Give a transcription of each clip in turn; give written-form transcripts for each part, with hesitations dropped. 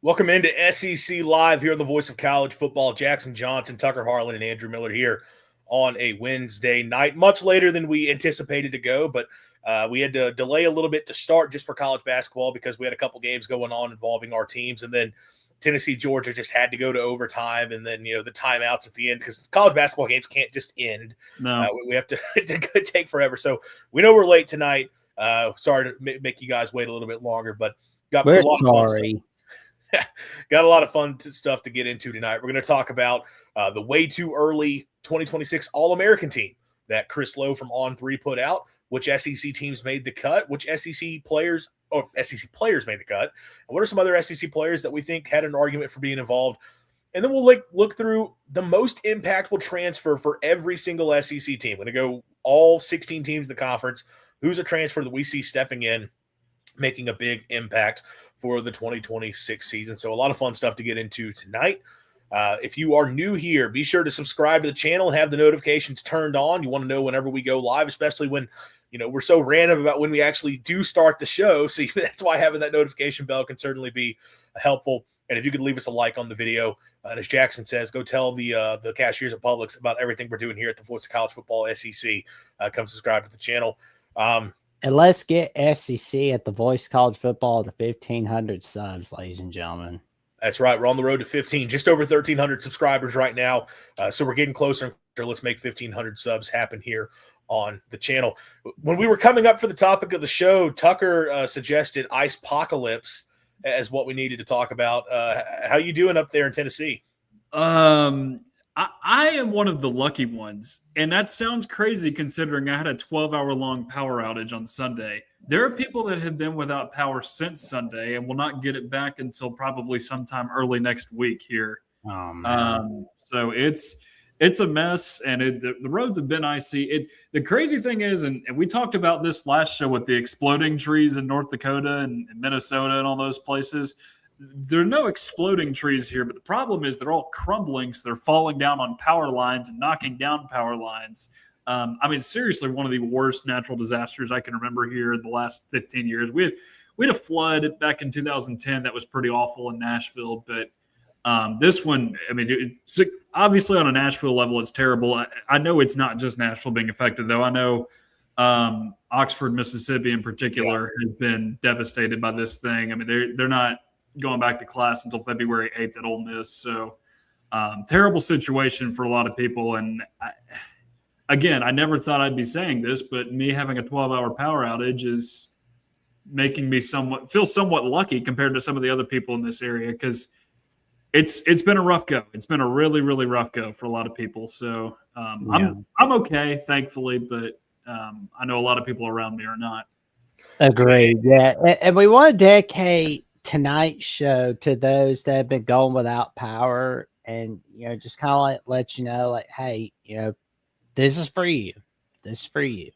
Welcome into SEC Live here on the Voice of College Football. Jackson Johnson, Tucker Harlan, and Andrew Miller here on a Wednesday night. Much later than we anticipated to go, but we had to delay a little bit to start just for college basketball because we had a couple games going on involving our teams. And then Tennessee, Georgia just had to go to overtime. And then, the timeouts at the end because college basketball games can't just end. No. We have to take forever. So we know we're late tonight. Sorry to make you guys wait a little bit longer, but we're sorry. Got a lot of fun stuff to get into tonight. We're going to talk about the way too early 2026 All-American team that Chris Lowe from On3 put out, which SEC teams made the cut, which SEC players made the cut, and what are some other SEC players that we think had an argument for being involved. And then we'll look through the most impactful transfer for every single SEC team. We're going to go all 16 teams in the conference. Who's a transfer that we see stepping in, making a big impact for the 2026 season. So a lot of fun stuff to get into tonight. If you are new here, be sure to subscribe to the channel and have the notifications turned on. You want to know whenever we go live, especially when, we're so random about when we actually do start the show. So that's why having that notification bell can certainly be helpful. And if you could leave us a like on the video, and as Jackson says, go tell the cashiers at Publix about everything we're doing here at the Voice of College Football SEC. Come subscribe to the channel. And let's get SEC at the Voice College Football to 1,500 subs, ladies and gentlemen. That's right. We're on the road to 15, just over 1,300 subscribers right now. So we're getting closer and closer. Let's make 1,500 subs happen here on the channel. When we were coming up for the topic of the show, Tucker suggested Ice Apocalypse as what we needed to talk about. How you doing up there in Tennessee? I am one of the lucky ones, and that sounds crazy considering I had a 12-hour-long power outage on Sunday. There are people that have been without power since Sunday and will not get it back until probably sometime early next week here. So it's a mess, and the roads have been icy. The crazy thing is, and we talked about this last show with the exploding trees in North Dakota and Minnesota and all those places. There are no exploding trees here, but the problem is they're all crumbling, so they're falling down on power lines and knocking down power lines. Seriously, one of the worst natural disasters I can remember here in the last 15 years. We had a flood back in 2010 that was pretty awful in Nashville, but this one, it's obviously on a Nashville level, it's terrible. I know it's not just Nashville being affected, though. I know Oxford, Mississippi in particular has been devastated by this thing. They're not going back to class until February 8th at Ole Miss. So terrible situation for a lot of people. And I never thought I'd be saying this, but me having a 12-hour power outage is making me feel somewhat lucky compared to some of the other people in this area because it's been a rough go. It's been a really, really rough go for a lot of people. So I'm okay, thankfully, but I know a lot of people around me are not. Agreed. Yeah. And we want to dedicate tonight's show to those that have been going without power and, just kind of let you know, hey, this is for you. This is for you.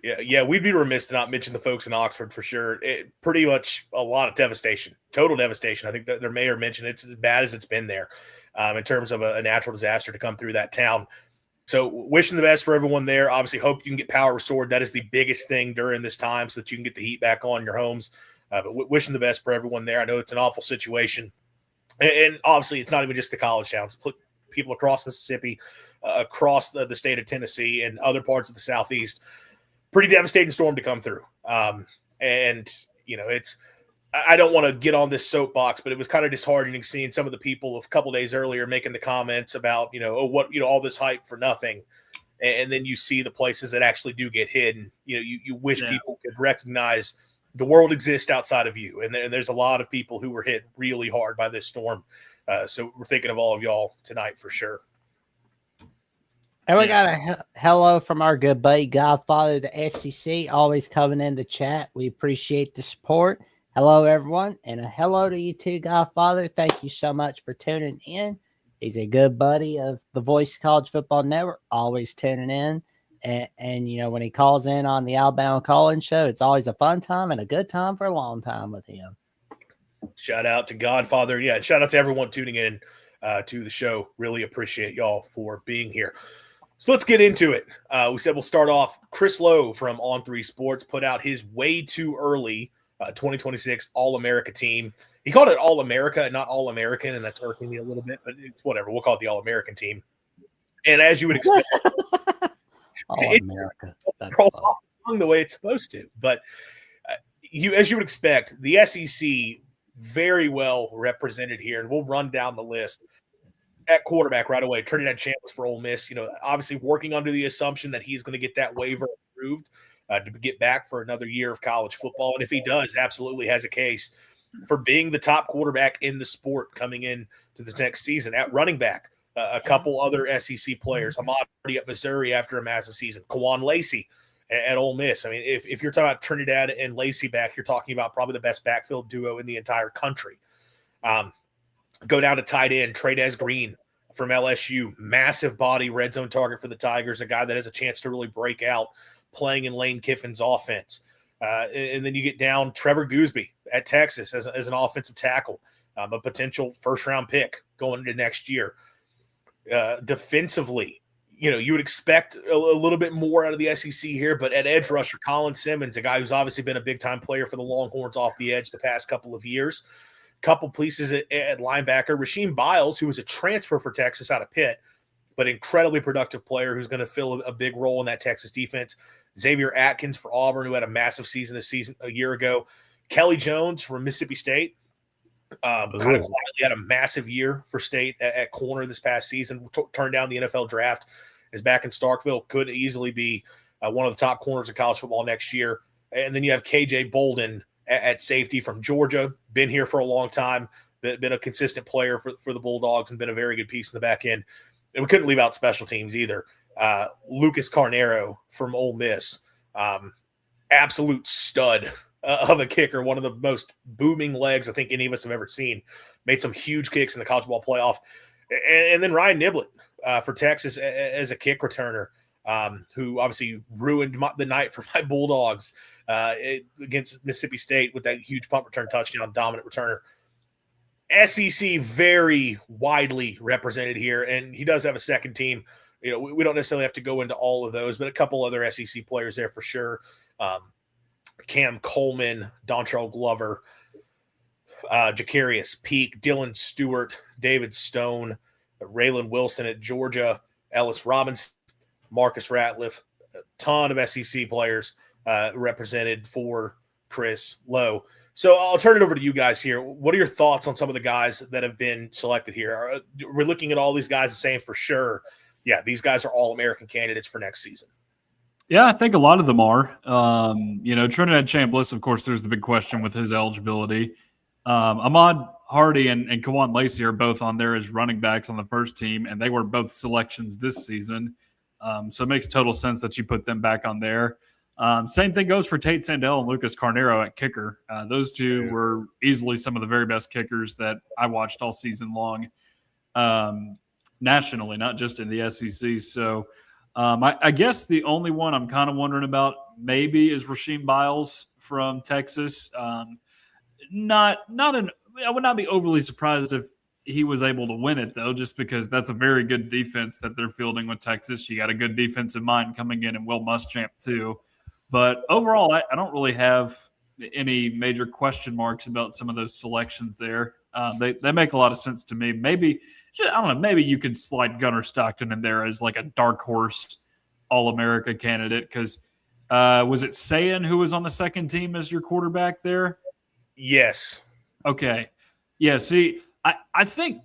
Yeah, we'd be remiss to not mention the folks in Oxford for sure. Pretty much a lot of devastation, total devastation. I think that their mayor mentioned it's as bad as it's been there in terms of a natural disaster to come through that town. So wishing the best for everyone there. Obviously, hope you can get power restored. That is the biggest thing during this time so that you can get the heat back on your homes. But wishing the best for everyone there. I know it's an awful situation. And obviously, it's not even just the college towns. People across Mississippi, across the state of Tennessee, and other parts of the Southeast. Pretty devastating storm to come through. It's I don't want to get on this soapbox, but it was kind of disheartening seeing some of the people a couple days earlier making the comments about, all this hype for nothing. And then you see the places that actually do get hit. And, you wish people could recognize the world exists outside of you. And there's a lot of people who were hit really hard by this storm. So we're thinking of all of y'all tonight for sure. And we got a hello from our good buddy Godfather, the SEC, always coming in the chat. We appreciate the support. Hello, everyone. And a hello to you too, Godfather. Thank you so much for tuning in. He's a good buddy of the Voice College Football Network, always tuning in. And when he calls in on the Alabama Call-In Show, it's always a fun time and a good time for a long time with him. Shout out to Godfather. Yeah, and shout out to everyone tuning in to the show. Really appreciate y'all for being here. So let's get into it. We said we'll start off. Chris Lowe from On3 Sports put out his way too early 2026 All-America team. He called it All-America and not All-American, and that's irking me a little bit, but it's whatever. We'll call it the All-American team. And as you would expect, All America. That's along the way it's supposed to. But as you would expect, the SEC very well represented here, and we'll run down the list. At quarterback right away, Trinidad Chambliss for Ole Miss. Obviously working under the assumption that he's going to get that waiver approved to get back for another year of college football. And if he does, absolutely has a case for being the top quarterback in the sport coming in to the next season. At running back, a couple other SEC players. Ahmad already at Missouri after a massive season. Kawan Lacey at Ole Miss. I mean, if you're talking about Trinidad and Lacey back, you're talking about probably the best backfield duo in the entire country. Go down to tight end, Trey'Dez Green from LSU, massive body, red zone target for the Tigers, a guy that has a chance to really break out playing in Lane Kiffin's offense. And then you get down Trevor Gooseby at Texas as an offensive tackle, a potential first-round pick going into next year. Defensively, you would expect a little bit more out of the SEC here, but at edge rusher, Colin Simmons, a guy who's obviously been a big-time player for the Longhorns off the edge the past couple of years. Couple pieces at linebacker, Rasheem Biles, who was a transfer for Texas out of Pitt, but incredibly productive player who's going to fill a big role in that Texas defense. Xavier Atkins for Auburn, who had a massive season a year ago. Kelly Jones from Mississippi State, kind of quietly had a massive year for State at corner this past season. Turned down the NFL draft, is back in Starkville, could easily be one of the top corners of college football next year. And then you have KJ Bolden at safety from Georgia, been here for a long time, been a consistent player for the Bulldogs and been a very good piece in the back end. And we couldn't leave out special teams either. Lucas Carnero from Ole Miss, absolute stud of a kicker, one of the most booming legs I think any of us have ever seen. Made some huge kicks in the college ball playoff. And then Ryan Niblett for Texas as a kick returner, who obviously ruined the night for my Bulldogs against Mississippi State with that huge punt return touchdown, dominant returner. SEC very widely represented here, and he does have a second team. We don't necessarily have to go into all of those, but a couple other SEC players there for sure. Cam Coleman, Dontrell Glover, Jacarius Peak, Dylan Stewart, David Stone, Raylan Wilson at Georgia, Ellis Robinson, Marcus Ratliff, a ton of SEC players represented for Chris Lowe. So I'll turn it over to you guys here. What are your thoughts on some of the guys that have been selected here? We're looking at all these guys and saying for sure, yeah, these guys are All-American candidates for next season. Yeah, I think a lot of them are. Trinidad Chambliss, of course, there's the big question with his eligibility. Ahmad Hardy and Kawan Lacey are both on there as running backs on the first team, and they were both selections this season. So it makes total sense that you put them back on there. Same thing goes for Tate Sandell and Lucas Carnero at kicker. Those two were easily some of the very best kickers that I watched all season long, nationally, not just in the SEC. So I guess the only one I'm kind of wondering about maybe is Rasheem Biles from Texas. I would not be overly surprised if he was able to win it, though, just because that's a very good defense that they're fielding with Texas. You got a good defensive mind coming in, and Will Muschamp, too. But overall, I don't really have any major question marks about some of those selections there. They make a lot of sense to me. Maybe you could slide Gunnar Stockton in there as like a dark horse All-America candidate because was it Sayan who was on the second team as your quarterback there? Yes. Okay. Yeah, see, I think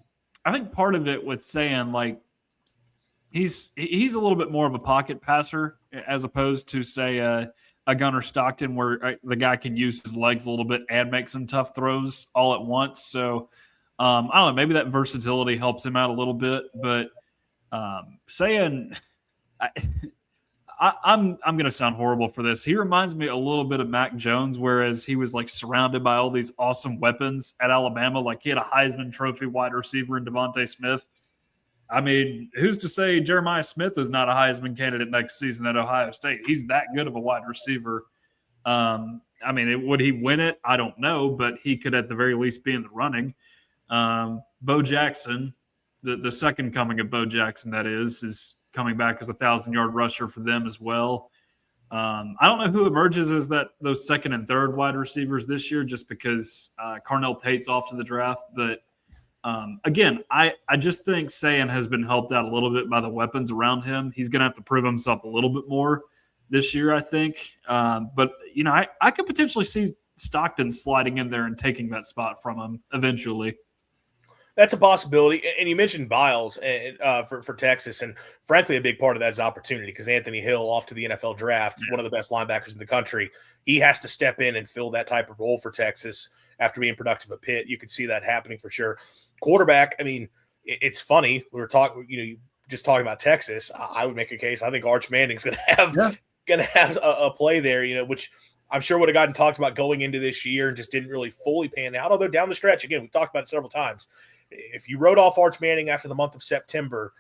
part of it with Sayan, like, he's a little bit more of a pocket passer as opposed to, say, a Gunnar Stockton where the guy can use his legs a little bit and make some tough throws all at once. So, I don't know, maybe that versatility helps him out a little bit. But Sayan, I'm going to sound horrible for this. He reminds me a little bit of Mac Jones, whereas he was like surrounded by all these awesome weapons at Alabama. Like he had a Heisman Trophy wide receiver in Devontae Smith. I mean, who's to say Jeremiah Smith is not a Heisman candidate next season at Ohio State? He's that good of a wide receiver. Would he win it? I don't know, but he could at the very least be in the running. Bo Jackson, the second coming of Bo Jackson, that is coming back as a 1,000-yard rusher for them as well. I don't know who emerges as those second and third wide receivers this year, just because Carnell Tate's off to the draft. But again, I just think Sayan has been helped out a little bit by the weapons around him. He's going to have to prove himself a little bit more this year, I think. But I could potentially see Stockton sliding in there and taking that spot from him eventually. That's a possibility. And you mentioned Biles for Texas, and frankly, a big part of that is opportunity because Anthony Hill, off to the NFL draft, one of the best linebackers in the country, he has to step in and fill that type of role for Texas after being productive at Pitt. You could see that happening for sure. Quarterback, I mean, it's funny. We were talking, just talking about Texas. I would make a case. I think Arch Manning's going to have a play there, which I'm sure would have gotten talked about going into this year and just didn't really fully pan out. Although down the stretch, again, we've talked about it several times. If you wrote off Arch Manning after the month of September,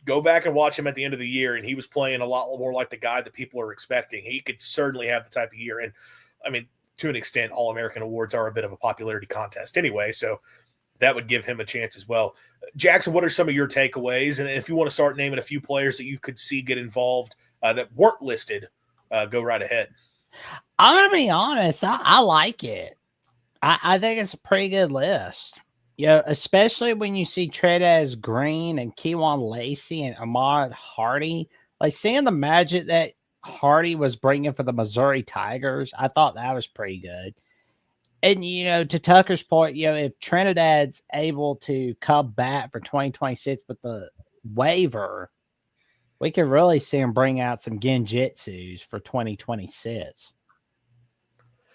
go back and watch him at the end of the year, and he was playing a lot more like the guy that people are expecting. He could certainly have the type of year. And, I mean, to an extent, All-American awards are a bit of a popularity contest anyway, so that would give him a chance as well. Jackson, what are some of your takeaways? And if you want to start naming a few players that you could see get involved that weren't listed, go right ahead. I'm going to be honest. I like it. I think it's a pretty good list. Especially when you see Trey'Dez Green and Keywan Lacey and Ahmad Hardy, like seeing the magic that Hardy was bringing for the Missouri Tigers, I thought that was pretty good. And, to Tucker's point, if Trinidad's able to come back for 2026 with the waiver, we could really see him bring out some Genjitsus for 2026.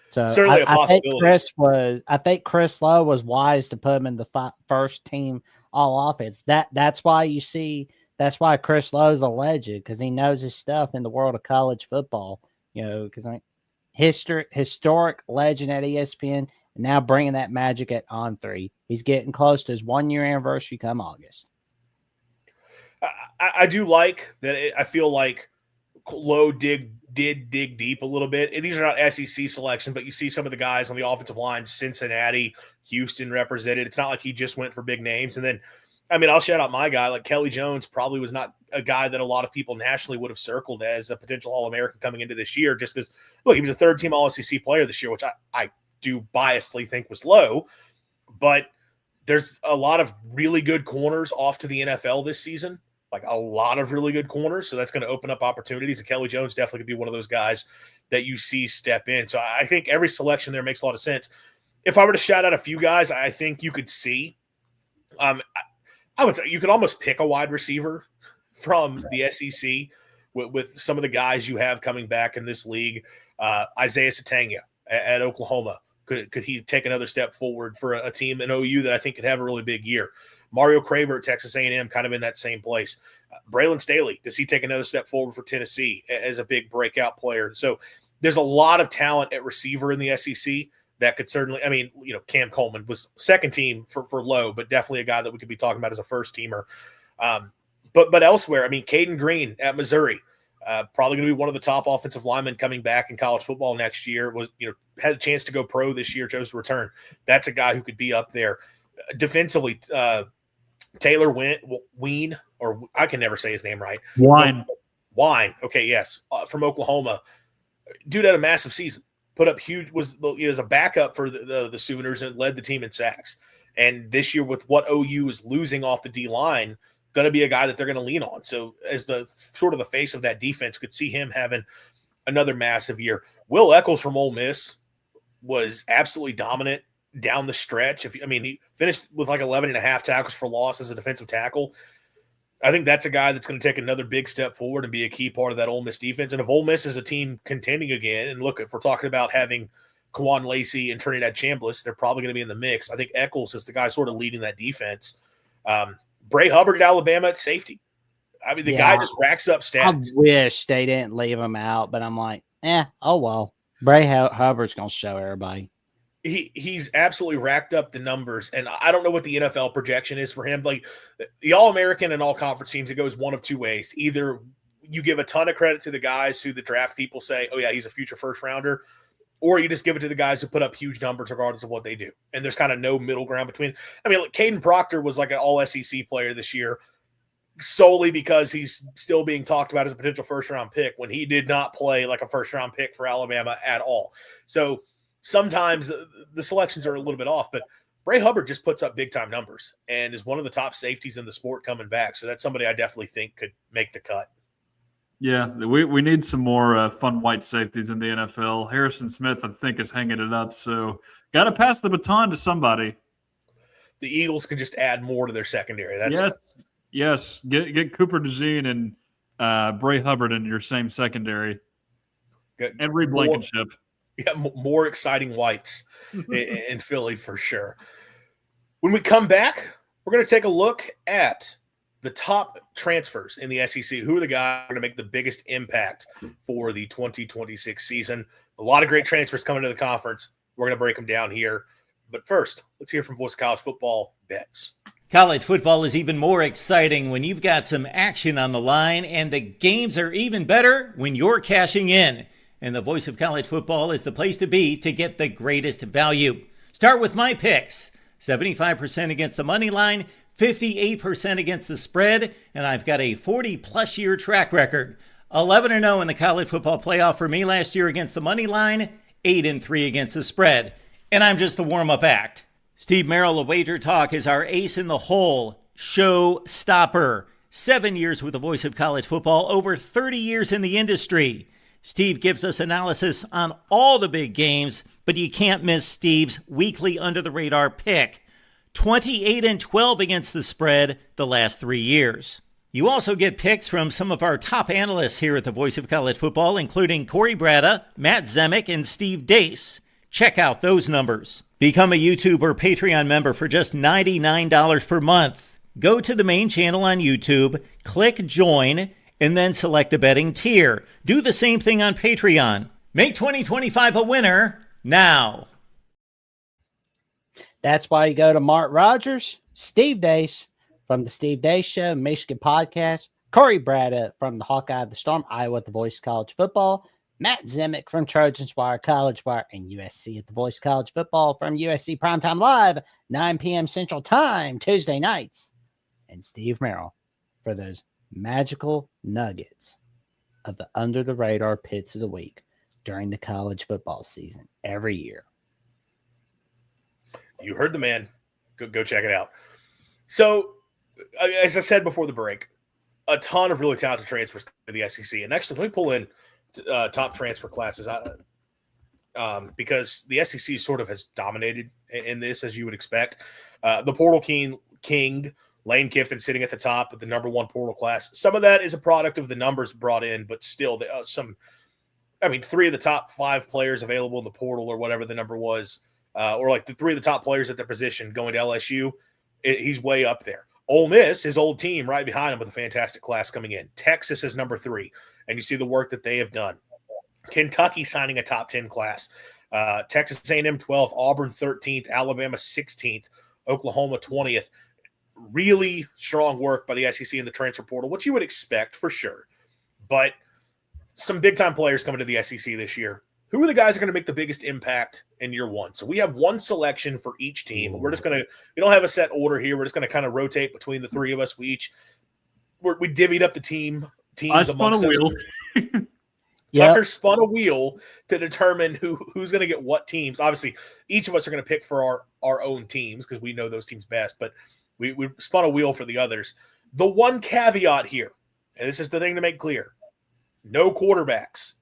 So certainly a possibility. I think Chris Lowe was wise to put him in the first team all offense. That's why Chris Lowe's a legend, because he knows his stuff in the world of college football. Because historic legend at ESPN, and now bringing that magic at On3. He's getting close to his 1-year anniversary come August. I do like that. I feel like Lowe did dig deep a little bit. And these are not SEC selections, but you see some of the guys on the offensive line, Cincinnati, Houston represented. It's not like he just went for big names. And then, I mean, I'll shout out my guy. Like Kelly Jones probably was not a guy that a lot of people nationally would have circled as a potential All-American coming into this year, just because, look, he was a third-team All-SEC player this year, which I do biasedly think was low. But there's a lot of really good corners off to the NFL this season. Like a lot of really good corners. So that's going to open up opportunities. And Kelly Jones definitely could be one of those guys that you see step in. So I think every selection there makes a lot of sense. If I were to shout out a few guys, I think you could see, I would say you could almost pick a wide receiver from the SEC with some of the guys you have coming back in this league. Isaiah Satanga at Oklahoma. Could he take another step forward for a team in OU that I think could have a really big year? Mario Craver at Texas A&M, kind of in that same place. Braylon Staley, does he take another step forward for Tennessee as a big breakout player? So there's a lot of talent at receiver in the SEC that could certainly, I mean, Cam Coleman was second team for Lowe, but definitely a guy that we could be talking about as a first teamer. But elsewhere, I mean, Caden Green at Missouri, probably going to be one of the top offensive linemen coming back in college football next year. Had a chance to go pro this year, chose to return. That's a guy who could be up there. Defensively, Taylor Ween, or I can never say his name right. Wine. Okay, yes, from Oklahoma. Dude had a massive season. Put up huge. Was a backup for the Sooners and led the team in sacks. And this year, with what OU is losing off the D line, going to be a guy that they're going to lean on. So as the sort of the face of that defense, could see him having another massive year. Will Eccles from Ole Miss was absolutely dominant down the stretch. He finished with like 11.5 tackles for loss as a defensive tackle. I think that's a guy that's going to take another big step forward and be a key part of that Ole Miss defense. And if Ole Miss is a team contending again, and look, if we're talking about having Kwan Lacey and Trinidad Chambliss, they're probably going to be in the mix. I think Eccles is the guy sort of leading that defense. Bray Hubbard at Alabama at safety. I mean, the guy just racks up stats. I wish they didn't leave him out, but I'm like, oh well. Bray Hubbard's going to show everybody. He's absolutely racked up the numbers, and I don't know what the NFL projection is for him. Like the All-American and all-conference teams, it goes one of two ways. Either you give a ton of credit to the guys who the draft people say, oh, yeah, he's a future first-rounder, or you just give it to the guys who put up huge numbers regardless of what they do. And there's kind of no middle ground between. I mean, like Caden Proctor was like an all-SEC player this year. solely because he's still being talked about as a potential first-round pick when he did not play like a first-round pick for Alabama at all. So sometimes the selections are a little bit off, but Bray Hubbard just puts up big-time numbers and is one of the top safeties in the sport coming back. So that's somebody I definitely think could make the cut. Yeah, we need some more fun white safeties in the NFL. Harrison Smith, I think, is hanging it up. So got to pass the baton to somebody. The Eagles can just add more to their secondary. Yes. Get Cooper DeJean and Bray Hubbard in your same secondary. And Reed Blankenship. Yeah, more exciting whites in Philly for sure. When we come back, we're going to take a look at the top transfers in the SEC. Who are the guys going to make the biggest impact for the 2026 season? A lot of great transfers coming to the conference. We're going to break them down here. But first, let's hear from Voice of College Football Bets. College football is even more exciting when you've got some action on the line, and the games are even better when you're cashing in. And the Voice of College Football is the place to be to get the greatest value. Start with my picks. 75% against the money line, 58% against the spread, and I've got a 40-plus year track record. 11-0 in the college football playoff for me last year against the money line, 8-3 against the spread. And I'm just the warm-up act. Steve Merrill of Wager Talk is our ace in the hole, show stopper. 7 years with the Voice of College Football, over 30 years in the industry. Steve gives us analysis on all the big games, but you can't miss Steve's weekly under-the-radar pick. 28-12 against the spread the last 3 years. You also get picks from some of our top analysts here at the Voice of College Football, including Corey Bratta, Matt Zemek, and Steve Dace. Check out those numbers. Become a YouTube or Patreon member for just $99 per month. Go to the main channel on YouTube, click join, and then select the betting tier. Do the same thing on Patreon. Make 2025 a winner now. That's why you go to Mark Rogers, Steve Dace from the Steve Dace Show, Michigan Podcast, Corey Bratta from the Hawkeye of the Storm, Iowa at the Voice College Football, Matt Zemek from Trojans Wire, College Wire, and USC at the Voice College Football from USC Primetime Live, 9 p.m. Central Time, Tuesday nights, and Steve Merrill for those magical nuggets of the under-the-radar picks of the week during the college football season every year. You heard the man. Go check it out. So, as I said before the break, a ton of really talented transfers to the SEC. And actually, let me pull in top transfer classes because the SEC sort of has dominated in this, as you would expect. The portal king, Lane Kiffin sitting at the top with the number one portal class. Some of that is a product of the numbers brought in, but still, three of the top 5 players available in the portal or whatever the number was, or like the 3 of the top players at their position going to LSU, he's way up there. Ole Miss, his old team, right behind him with a fantastic class coming in. Texas is number 3, and you see the work that they have done. Kentucky signing a top 10 class. Texas A&M 12th, Auburn 13th, Alabama 16th, Oklahoma 20th. Really strong work by the SEC in the transfer portal, which you would expect for sure. But some big-time players coming to the SEC this year. Who are the guys that are going to make the biggest impact in year one? So we have one selection for each team. We're just going to – we don't have a set order here. We're just going to kind of rotate between the 3 of us. We divvied up the teams spun a wheel. Tucker spun a wheel to determine who's going to get what teams. Obviously, each of us are going to pick for our own teams because we know those teams best, but we spun a wheel for the others. The one caveat here, and this is the thing to make clear, no quarterbacks.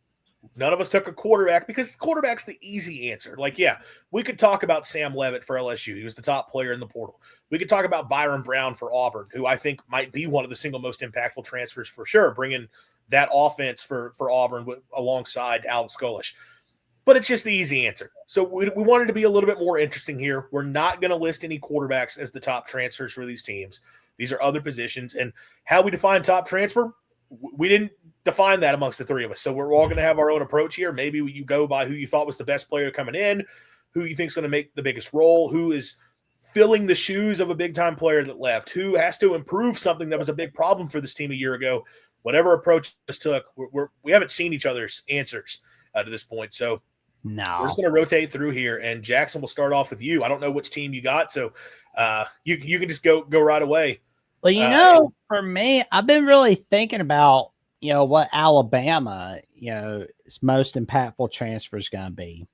None of us took a quarterback because the quarterback's the easy answer. Like, yeah, we could talk about Sam Leavitt for LSU. He was the top player in the portal. We could talk about Byron Brown for Auburn, who I think might be one of the single most impactful transfers for sure, bringing that offense for Auburn alongside Alex Golish. But it's just the easy answer. So we wanted to be a little bit more interesting here. We're not going to list any quarterbacks as the top transfers for these teams. These are other positions. And how we define top transfer, we didn't define that amongst the 3 of us. So we're all going to have our own approach here. Maybe you go by who you thought was the best player coming in, who you think is going to make the biggest role, who is filling the shoes of a big-time player that left, who has to improve something that was a big problem for this team a year ago. Whatever approach this took, we haven't seen each other's answers to this point. So no, we're just going to rotate through here, and Jackson will start off with you. I don't know which team you got, so you can just go right away. Well, for me, I've been really thinking about, what Alabama, its most impactful transfer is going to be.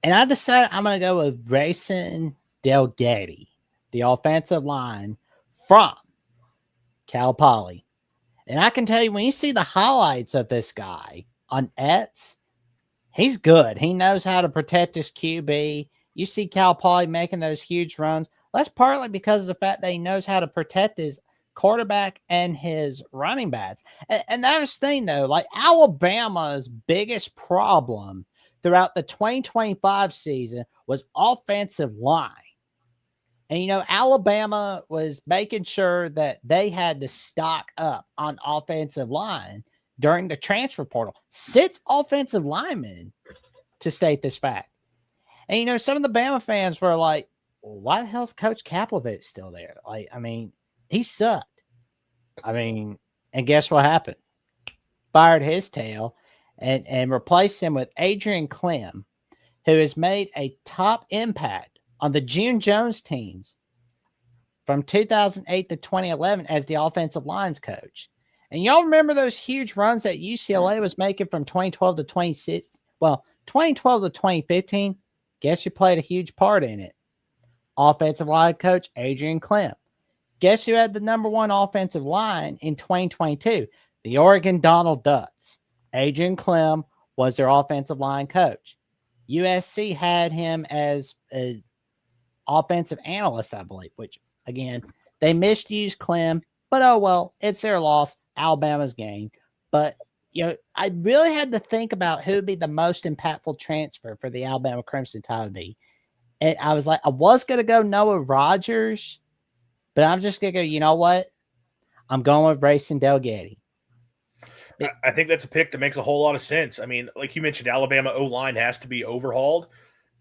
And I decided I'm going to go with Grayson Delgatti, the offensive line from Cal Poly. And I can tell you, when you see the highlights of this guy on X, he's good. He knows how to protect his QB. You see Cal Poly making those huge runs. That's partly because of the fact that he knows how to protect his quarterback and his running backs. And that's the thing, though. Like, Alabama's biggest problem throughout the 2025 season was offensive line. And, Alabama was making sure that they had to stock up on offensive line during the transfer portal. 6 offensive linemen, to state this fact. And, some of the Bama fans were like, well, why the hell's Coach Kaplowitz still there? Like, he sucked. And guess what happened? Fired his tail and replaced him with Adrian Clem, who has made a top impact on the June Jones teams from 2008 to 2011 as the offensive lines coach. And y'all remember those huge runs that UCLA was making from 2012 to 2012 to 2015? Guess who played a huge part in it? Offensive line coach Adrian Clem. Guess who had the number 1 offensive line in 2022? The Oregon Donald Ducks. Adrian Clem was their offensive line coach. USC had him as an offensive analyst, I believe, which, again, they misused Clem, but oh well, it's their loss. Alabama's gain. But, I really had to think about who would be the most impactful transfer for the Alabama Crimson Tide be. And I was like, I was going to go Noah Rogers, but I'm just going to go, you know what? I'm going with Grayson Delgatti. I think that's a pick that makes a whole lot of sense. Like you mentioned, Alabama O-line has to be overhauled,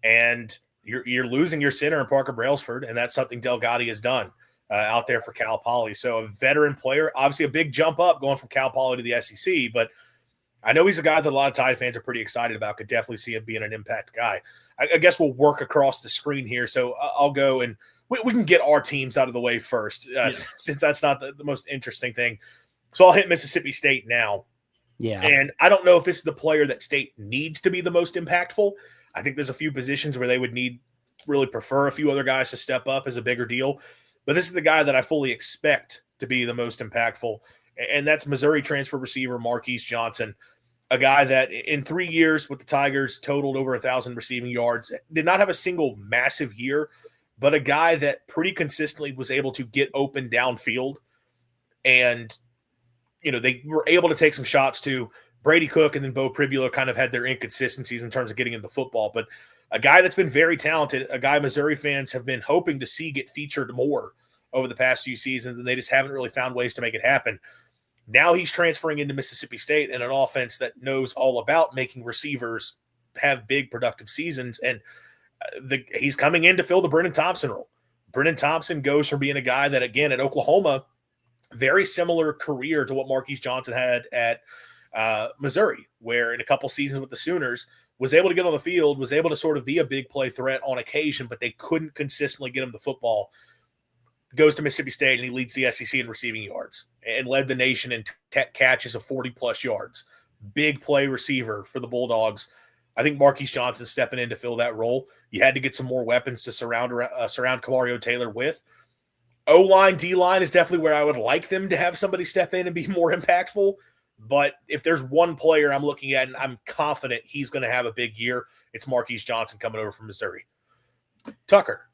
and you're losing your center in Parker Brailsford, and that's something Delgatti has done out there for Cal Poly. So a veteran player, obviously a big jump up going from Cal Poly to the SEC, but I know he's a guy that a lot of Tide fans are pretty excited about. Could definitely see him being an impact guy. I guess we'll work across the screen here. So I'll go and we can get our teams out of the way first, since that's not the most interesting thing. So I'll hit Mississippi State now. Yeah. And I don't know if this is the player that State needs to be the most impactful. I think there's a few positions where they would really prefer a few other guys to step up as a bigger deal. But this is the guy that I fully expect to be the most impactful. And that's Missouri transfer receiver Marquise Johnson, a guy that in 3 years with the Tigers totaled over 1,000 receiving yards, did not have a single massive year, but a guy that pretty consistently was able to get open downfield. And, they were able to take some shots to Brady Cook, and then Bo Pribula kind of had their inconsistencies in terms of getting into football. But a guy that's been very talented, a guy Missouri fans have been hoping to see get featured more over the past few seasons, and they just haven't really found ways to make it happen. Now he's transferring into Mississippi State in an offense that knows all about making receivers have big productive seasons. And he's coming in to fill the Brennan Thompson role. Brennan Thompson goes from being a guy that, again, at Oklahoma, very similar career to what Marquise Johnson had at Missouri, where in a couple seasons with the Sooners was able to get on the field, was able to sort of be a big play threat on occasion, but they couldn't consistently get him the football. Goes to Mississippi State, and he leads the SEC in receiving yards and led the nation in catches of 40-plus yards. Big play receiver for the Bulldogs. I think Marquise Johnson stepping in to fill that role. You had to get some more weapons to surround Kamario Taylor with. O-line, D-line is definitely where I would like them to have somebody step in and be more impactful. But if there's one player I'm looking at and I'm confident he's going to have a big year, it's Marquise Johnson coming over from Missouri. Tucker.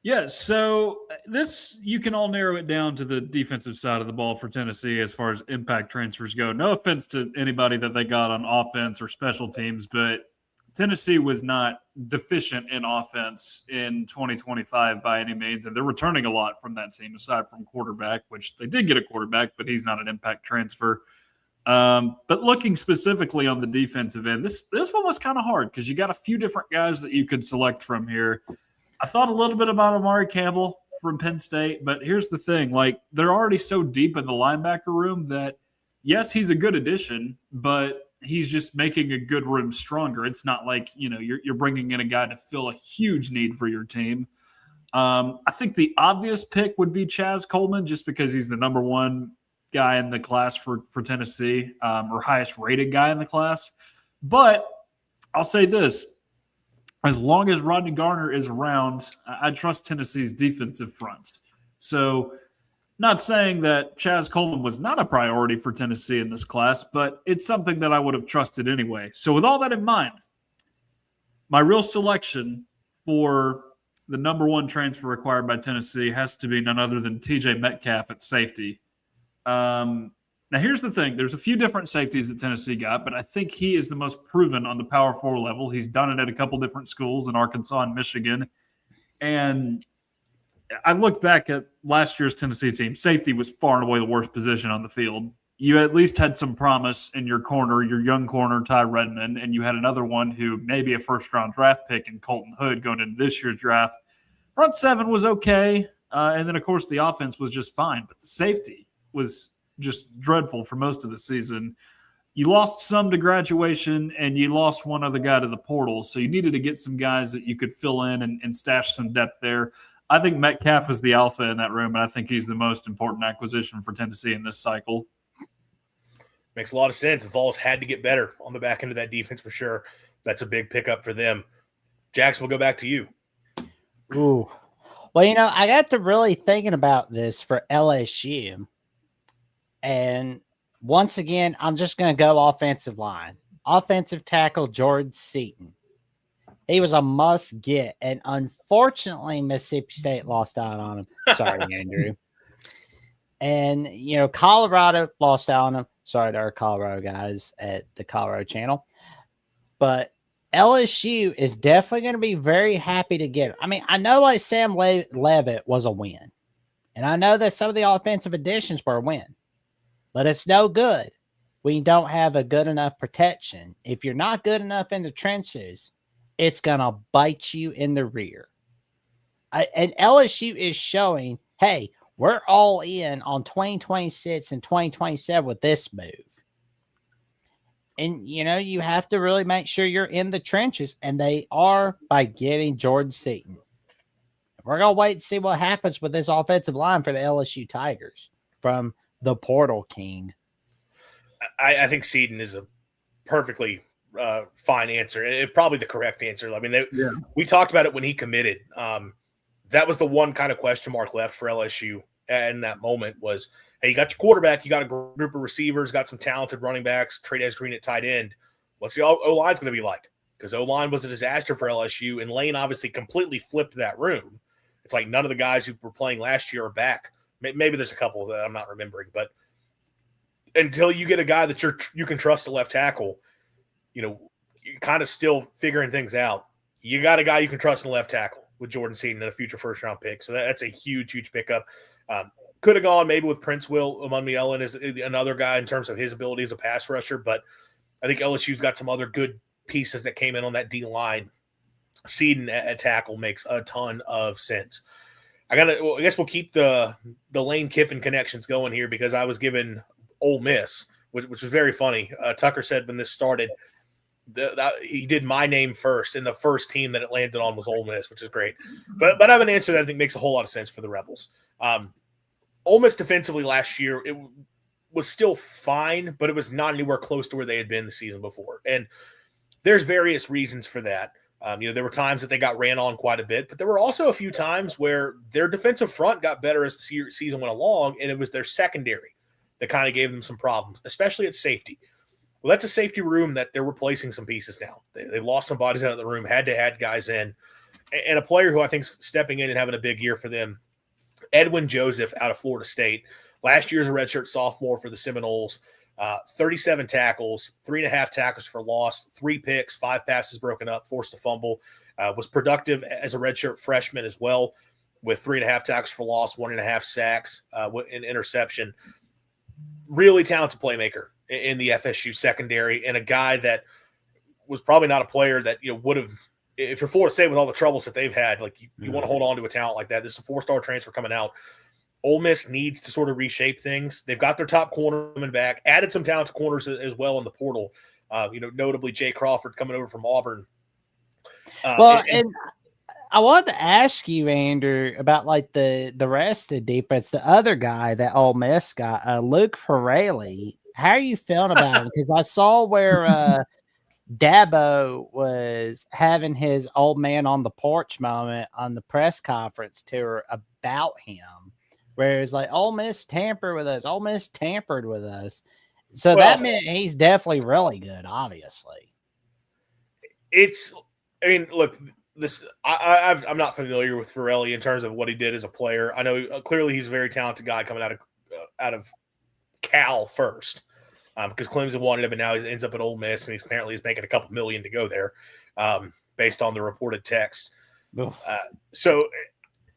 Yeah, so this, you can all narrow it down to the defensive side of the ball for Tennessee as far as impact transfers go. No offense to anybody that they got on offense or special teams, but Tennessee was not deficient in offense in 2025 by any means, and they're returning a lot from that team aside from quarterback, which they did get a quarterback, but he's not an impact transfer. But looking specifically on the defensive end, this one was kind of hard because you got a few different guys that you could select from here. I thought a little bit about Amari Campbell from Penn State, but here's the thing. Like, they're already so deep in the linebacker room that, yes, he's a good addition, but he's just making a good room stronger. It's not like, you're bringing in a guy to fill a huge need for your team. I think the obvious pick would be Chaz Coleman, just because he's the number one guy in the class for Tennessee, or highest rated guy in the class. But I'll say this. As long as Rodney Garner is around, I trust Tennessee's defensive fronts. So not saying that Chaz Coleman was not a priority for Tennessee in this class, but it's something that I would have trusted anyway. So with all that in mind, my real selection for the number one transfer required by Tennessee has to be none other than TJ Metcalf at safety. Now, here's the thing. There's a few different safeties that Tennessee got, but I think he is the most proven on the Power 4 level. He's done it at a couple different schools in Arkansas and Michigan. And I look back at last year's Tennessee team. Safety was far and away the worst position on the field. You at least had some promise in your corner, your young corner, Ty Redmond, and you had another one who may be a first-round draft pick in Colton Hood going into this year's draft. Front seven was okay, and then, of course, the offense was just fine, but the safety was just dreadful for most of the season. You lost some to graduation, and you lost one other guy to the portal, so you needed to get some guys that you could fill in and stash some depth there. I think Metcalf is the alpha in that room, and I think he's the most important acquisition for Tennessee in this cycle. Makes a lot of sense. The Vols had to get better on the back end of that defense for sure. That's a big pickup for them. Jackson, we'll go back to you. Ooh. Well, I got to really thinking about this for LSU. And once again, I'm just going to go offensive line. Offensive tackle Jordan Seaton. He was a must get. And unfortunately, Mississippi State lost out on him. Sorry, Andrew. And, Colorado lost out on him. Sorry to our Colorado guys at the Colorado channel. But LSU is definitely going to be very happy to get him. I mean, I know like Sam Leavitt was a win. And I know that some of the offensive additions were a win. But it's no good when you don't have a good enough protection. If you're not good enough in the trenches, it's going to bite you in the rear. And LSU is showing, hey, we're all in on 2026 and 2027 with this move. And, you have to really make sure you're in the trenches, and they are by getting Jordan Seaton. We're going to wait and see what happens with this offensive line for the LSU Tigers from the Portal King. I think Seaton is a perfectly fine answer. It's probably the correct answer. I mean, we talked about it when he committed. That was the one kind of question mark left for LSU in that moment was, hey, you got your quarterback, you got a group of receivers, got some talented running backs, Trey Green at tight end. What's the O-line's going to be like? Because O-line was a disaster for LSU, and Lane obviously completely flipped that room. It's like none of the guys who were playing last year are back. Maybe there's a couple that I'm not remembering, but until you get a guy that you can trust to left tackle, you're kind of still figuring things out. You got a guy you can trust in left tackle with Jordan Seaton and a future first-round pick. So that's a huge, huge pickup. Could have gone maybe with Prince Will Umunmielen as another guy in terms of his ability as a pass rusher, but I think LSU's got some other good pieces that came in on that D-line. Seaton at tackle makes a ton of sense. I guess we'll keep the Lane Kiffin connections going here because I was given Ole Miss, which was very funny. Tucker said when this started, he did my name first, and the first team that it landed on was Ole Miss, which is great. But I have an answer that I think makes a whole lot of sense for the Rebels. Ole Miss defensively last year, it was still fine, but it was not anywhere close to where they had been the season before. And there's various reasons for that. There were times that they got ran on quite a bit, but there were also a few times where their defensive front got better as the season went along, and it was their secondary that kind of gave them some problems, especially at safety. Well, that's a safety room that they're replacing some pieces now. They lost some bodies out of the room, had to add guys in. And a player who I think is stepping in and having a big year for them, Edwin Joseph out of Florida State. Last year's a redshirt sophomore for the Seminoles. 37 tackles, 3.5 tackles for loss, 3 picks, 5 passes broken up, forced a fumble. Was productive as a redshirt freshman as well with 3.5 tackles for loss, 1.5 sacks, an interception. Really talented playmaker in the FSU secondary, and a guy that was probably not a player that would have, if you're Florida State with all the troubles that they've had, like you want to hold on to a talent like that. This is a 4-star transfer coming out. Ole Miss needs to sort of reshape things. They've got their top corner coming back, added some talented corners as well in the portal. Notably Jay Crawford coming over from Auburn. And I wanted to ask you, Andrew, about like the rest of the defense. The other guy that Ole Miss got, Luke Farrelly. How are you feeling about him? Because I saw where Dabo was having his old man on the porch moment on the press conference tour about him, where it's like Ole Miss tampered with us. Ole Miss tampered with us. So that meant he's definitely really good. Obviously, Look. I'm not familiar with Farrelly in terms of what he did as a player. I know clearly he's a very talented guy coming out of Cal first, because Clemson wanted him, and now he ends up at Ole Miss, and he's making a couple million to go there, based on the reported text. So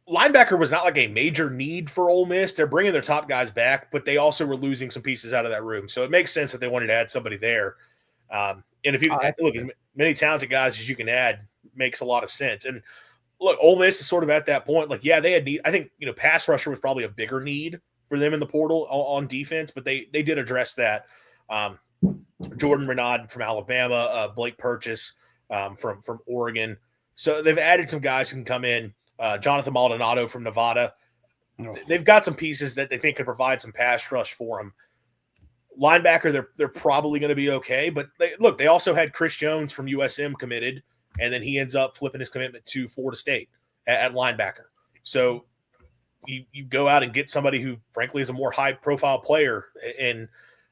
linebacker was not like a major need for Ole Miss. They're bringing their top guys back, but they also were losing some pieces out of that room. So it makes sense that they wanted to add somebody there. And if you look, as many talented guys as you can add makes a lot of sense. And look, Ole Miss is sort of at that point. Like, yeah, they had need. I think, pass rusher was probably a bigger need for them in the portal on defense, but they did address that. Jordan Renaud from Alabama, Blake Purchase from Oregon. So they've added some guys who can come in. Jonathan Maldonado from Nevada. They've got some pieces that they think could provide some pass rush for them. Linebacker, they're probably going to be okay. But they also had Chris Jones from USM committed, and then he ends up flipping his commitment to Florida State at linebacker. So you go out and get somebody who, frankly, is a more high-profile player in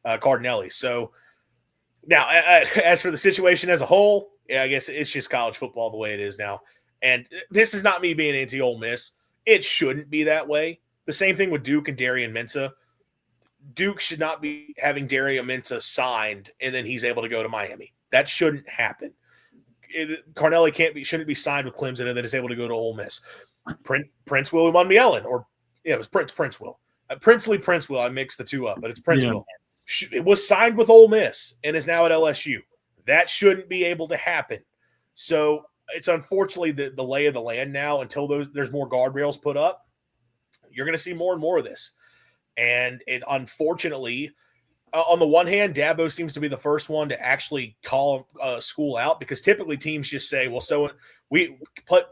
Cardinelli. So now, as for the situation as a whole, I guess it's just college football the way it is now. And this is not me being anti-Ole Miss. It shouldn't be that way. The same thing with Duke and Darian Mensah. Duke should not be having Darian Mensah signed, and then he's able to go to Miami. That shouldn't happen. Carnelli shouldn't be signed with Clemson and then is able to go to Ole Miss. Prince Will Munmielen, it was Prince Will. Prince Will. I mixed the two up, but it's Prince Will. It was signed with Ole Miss and is now at LSU. That shouldn't be able to happen. So it's unfortunately the lay of the land now. Until there's more guardrails put up, you're going to see more and more of this. And it unfortunately, on the one hand, Dabo seems to be the first one to actually call a school out, because typically teams just say, well, so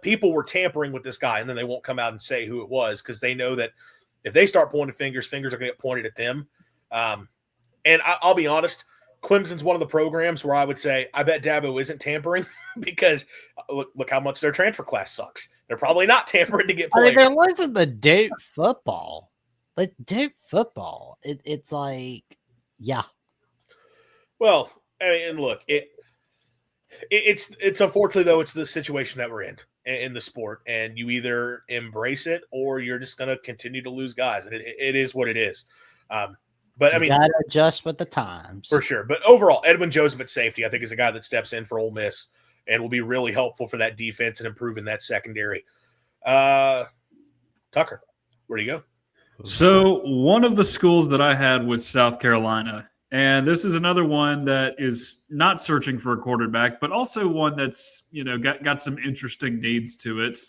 people were tampering with this guy, and then they won't come out and say who it was, because they know that if they start pointing fingers are going to get pointed at them. And I'll be honest, Clemson's one of the programs where I would say I bet Dabo isn't tampering, because look how much their transfer class sucks. They're probably not tampering to get players. There wasn't the Duke football. Like Duke football, it's like, yeah. Well, and look, it's unfortunately, though, it's the situation that we're in the sport, and you either embrace it or you're just going to continue to lose guys. And it is what it is. But I mean, you got to adjust with the times for sure. But overall, Edwin Joseph at safety, I think, is a guy that steps in for Ole Miss and will be really helpful for that defense and improving that secondary. Tucker, where do you go? So one of the schools that I had was South Carolina, and this is another one that is not searching for a quarterback, but also one that's, got some interesting needs to it.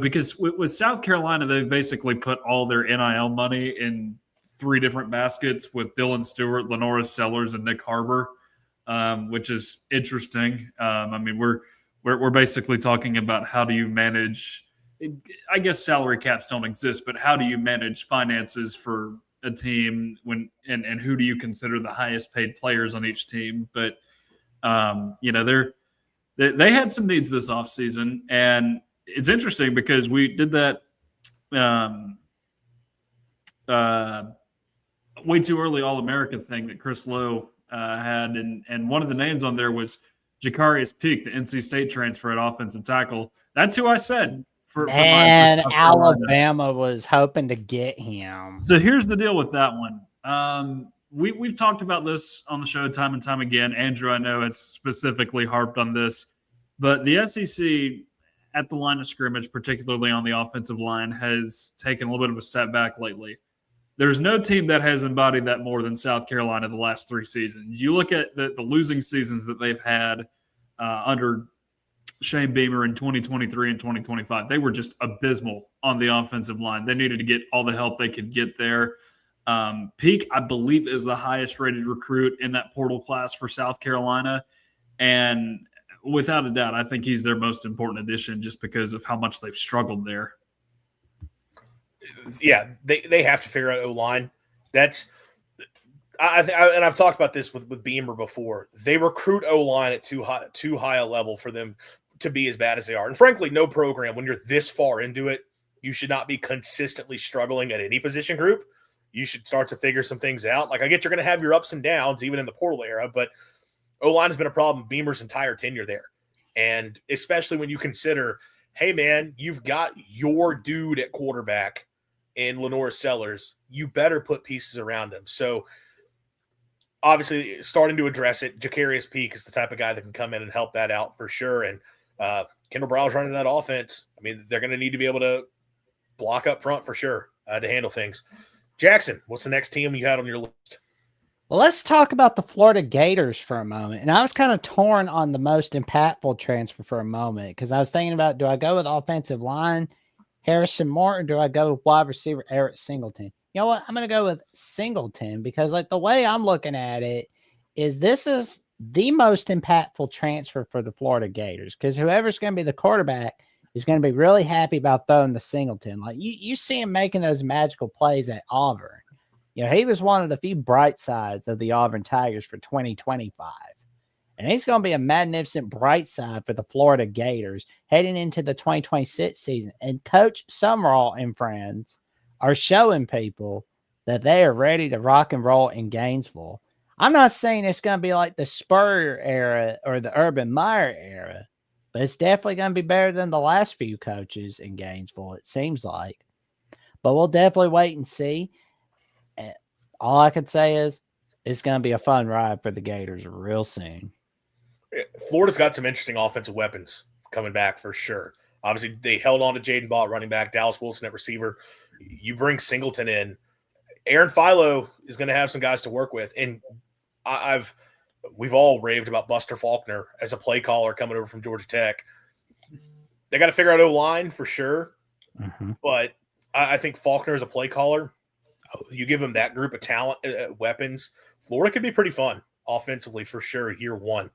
Because with South Carolina, they've basically put all their NIL money in 3 different baskets with Dylan Stewart, Lenora Sellers, and Nick Harbor, which is interesting. We're basically talking about how do you manage. I guess salary caps don't exist, but how do you manage finances for a team and who do you consider the highest paid players on each team? But they had some needs this offseason, and it's interesting because we did that way too early All-America thing that Chris Lowe had, and one of the names on there was Jacarius Peak, the NC State transfer at offensive tackle. That's who I said. And Alabama was hoping to get him. So here's the deal with that one. We've talked about this on the show time and time again. Andrew, I know, has specifically harped on this. But the SEC at the line of scrimmage, particularly on the offensive line, has taken a little bit of a step back lately. There's no team that has embodied that more than South Carolina the last 3 seasons. You look at the losing seasons that they've had under Shane Beamer in 2023 and 2025. They were just abysmal on the offensive line. They needed to get all the help they could get there. Peak, I believe, is the highest rated recruit in that portal class for South Carolina. And without a doubt, I think he's their most important addition just because of how much they've struggled there. Yeah, they have to figure out O-line. That's and I've talked about this with Beamer before. They recruit O-line at too high a level for them to be as bad as they are. And frankly, no program, when you're this far into it, you should not be consistently struggling at any position group. You should start to figure some things out. Like, I get you're going to have your ups and downs, even in the portal era, but O-line has been a problem Beamer's entire tenure there. And especially when you consider, hey, man, you've got your dude at quarterback in Lenore Sellers. You better put pieces around him. So, obviously, starting to address it. Jacarius Peak is the type of guy that can come in and help that out for sure. And Kendall Brow's running that offense. I mean, they're going to need to be able to block up front for sure to handle things. Jackson, what's the next team you had on your list? Well, let's talk about the Florida Gators for a moment. And I was kind of torn on the most impactful transfer for a moment because I was thinking about, do I go with offensive line, Harrison Moore, or do I go with wide receiver Eric Singleton? You know what? I'm going to go with Singleton because, like, the way I'm looking at it is this is the most impactful transfer for the Florida Gators because whoever's going to be the quarterback is going to be really happy about throwing the Singleton. Like, you see him making those magical plays at Auburn. You know, he was one of the few bright sides of the Auburn Tigers for 2025. And he's going to be a magnificent bright side for the Florida Gators heading into the 2026 season. And Coach Summerall and friends are showing people that they are ready to rock and roll in Gainesville. I'm not saying it's going to be like the Spurrier era or the Urban Meyer era, but it's definitely going to be better than the last few coaches in Gainesville, it seems like. But we'll definitely wait and see. All I can say is it's going to be a fun ride for the Gators real soon. Florida's got some interesting offensive weapons coming back for sure. Obviously, they held on to Jaden Ball, running back, Dallas Wilson at receiver. You bring Singleton in. Aaron Philo is going to have some guys to work with. And we've all raved about Buster Faulkner as a play caller coming over from Georgia Tech. They got to figure out O-line for sure. Mm-hmm. But I think Faulkner as a play caller, you give him that group of talent, weapons, Florida could be pretty fun offensively for sure year one.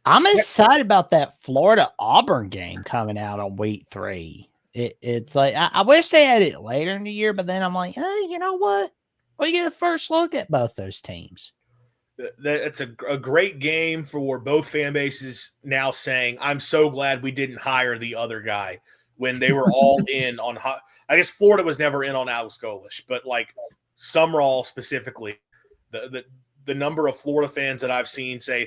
I'm excited about that Florida-Auburn game coming out on week 3. It's like, I wish they had it later in the year, but then I'm like, hey, you know what? We get a first look at both those teams. It's a great game for both fan bases now saying, I'm so glad we didn't hire the other guy when they were all in on – I guess Florida was never in on Alex Golish, but like Summerall specifically, the number of Florida fans that I've seen say,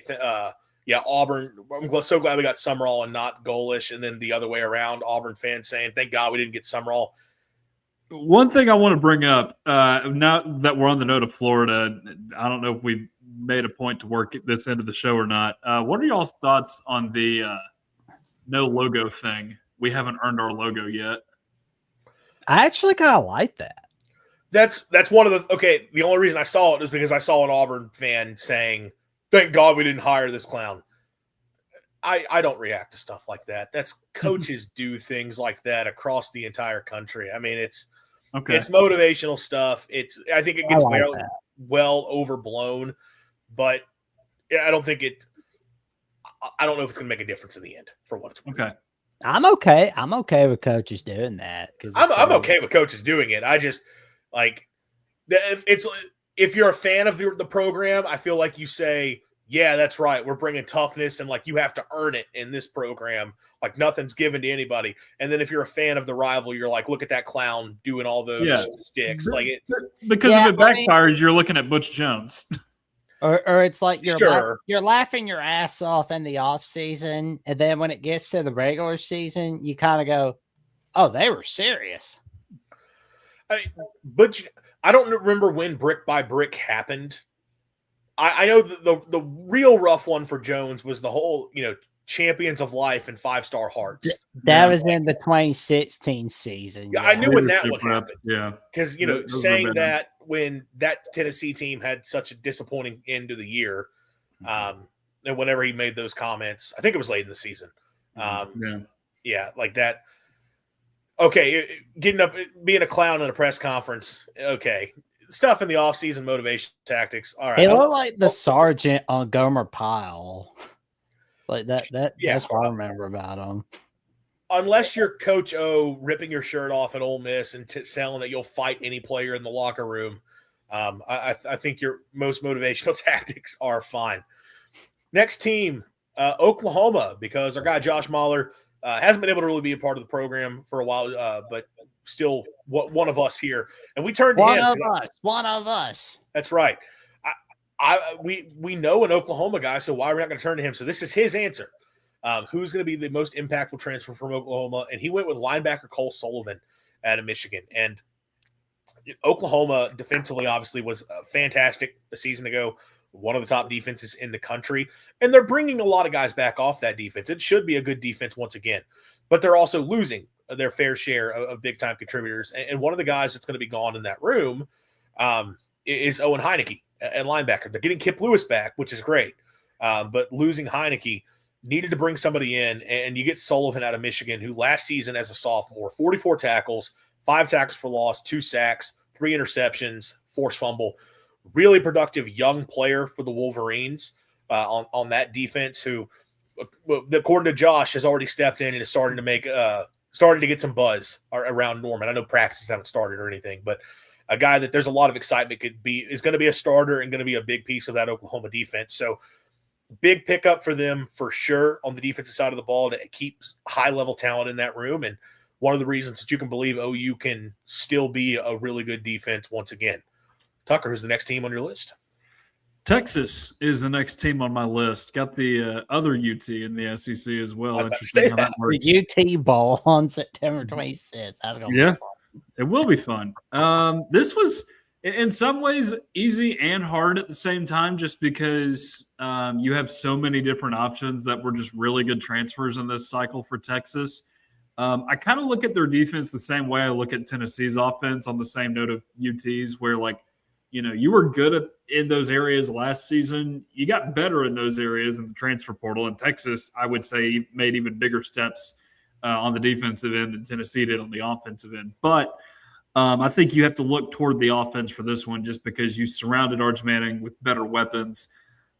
yeah, Auburn, I'm so glad we got Summerall and not Golish, and then the other way around, Auburn fans saying, thank God we didn't get Summerall. One thing I want to bring up, now that we're on the note of Florida, I don't know if we made a point to work this into the show or not. What are y'all's thoughts on the no logo thing? We haven't earned our logo yet. I actually kind of like that. That's one of the – okay, the only reason I saw it is because I saw an Auburn fan saying, thank God we didn't hire this clown. I don't react to stuff like that. That's coaches do things like that across the entire country. I mean, it's motivational stuff. I think it gets well overblown, but I don't think I don't know if it's going to make a difference in the end for what it's worth. Okay. I'm okay. I'm okay with coaches doing that. I'm okay with coaches doing it. I just like if you're a fan of the program, I feel like you say, yeah, that's right. We're bringing toughness and like you have to earn it in this program. Like nothing's given to anybody. And then if you're a fan of the rival, you're like, look at that clown doing all those sticks. Like because if it backfires, you're looking at Butch Jones. Or it's like you're laughing your ass off in the off season, and then when it gets to the regular season, you kind of go, "Oh, they were serious." But I don't remember when Brick by Brick happened. I know the real rough one for Jones was the whole Champions of Life and 5-Star Hearts. That was in the 2016 season. Yeah, I knew when that one happened. Yeah, because saying that when that Tennessee team had such a disappointing end of the year, and whenever he made those comments, I think it was late in the season. Yeah, like that. Okay, getting up, being a clown in a press conference. Okay, stuff in the offseason motivation tactics. All right, He looked like the sergeant on Gomer Pyle. It's like that. That's what I remember about them. Unless you're Coach O ripping your shirt off at Ole Miss and selling that you'll fight any player in the locker room, I think your most motivational tactics are fine. Next team, Oklahoma, because our guy Josh Mahler hasn't been able to really be a part of the program for a while, but still one of us here. And we turned to him. One of us. That's right. We know an Oklahoma guy, so why are we not going to turn to him? So this is his answer. Who's going to be the most impactful transfer from Oklahoma? And he went with linebacker Cole Sullivan out of Michigan. And Oklahoma defensively obviously was fantastic a season ago, one of the top defenses in the country. And they're bringing a lot of guys back off that defense. It should be a good defense once again. But they're also losing their fair share of big-time contributors. And one of the guys that's going to be gone in that room is Owen Heineke at linebacker. They're getting Kip Lewis back, which is great. But losing Heineke, needed to bring somebody in, and you get Sullivan out of Michigan, who last season as a sophomore, 44 tackles, 5 tackles for loss, 2 sacks, 3 interceptions, forced fumble. Really productive young player for the Wolverines on that defense, who, according to Josh, has already stepped in and is starting to get some buzz around Norman. I know practices haven't started or anything, but a guy that there's a lot of excitement is going to be a starter and going to be a big piece of that Oklahoma defense. So big pickup for them for sure on the defensive side of the ball to keep high-level talent in that room. And one of the reasons that you can believe OU can still be a really good defense once again. Tucker, who's the next team on your list? Texas is the next team on my list. Got the other UT in the SEC as well. Interesting how that works. The UT Bowl on September 26th. That's gonna be fun. It will be fun. This was – in some ways, easy and hard at the same time, just because you have so many different options that were just really good transfers in this cycle for Texas. I kind of look at their defense the same way I look at Tennessee's offense, on the same note of UT's, where, like, you were good in those areas last season. You got better in those areas in the transfer portal. And Texas, I would say, made even bigger steps on the defensive end than Tennessee did on the offensive end. But I think you have to look toward the offense for this one, just because you surrounded Arch Manning with better weapons.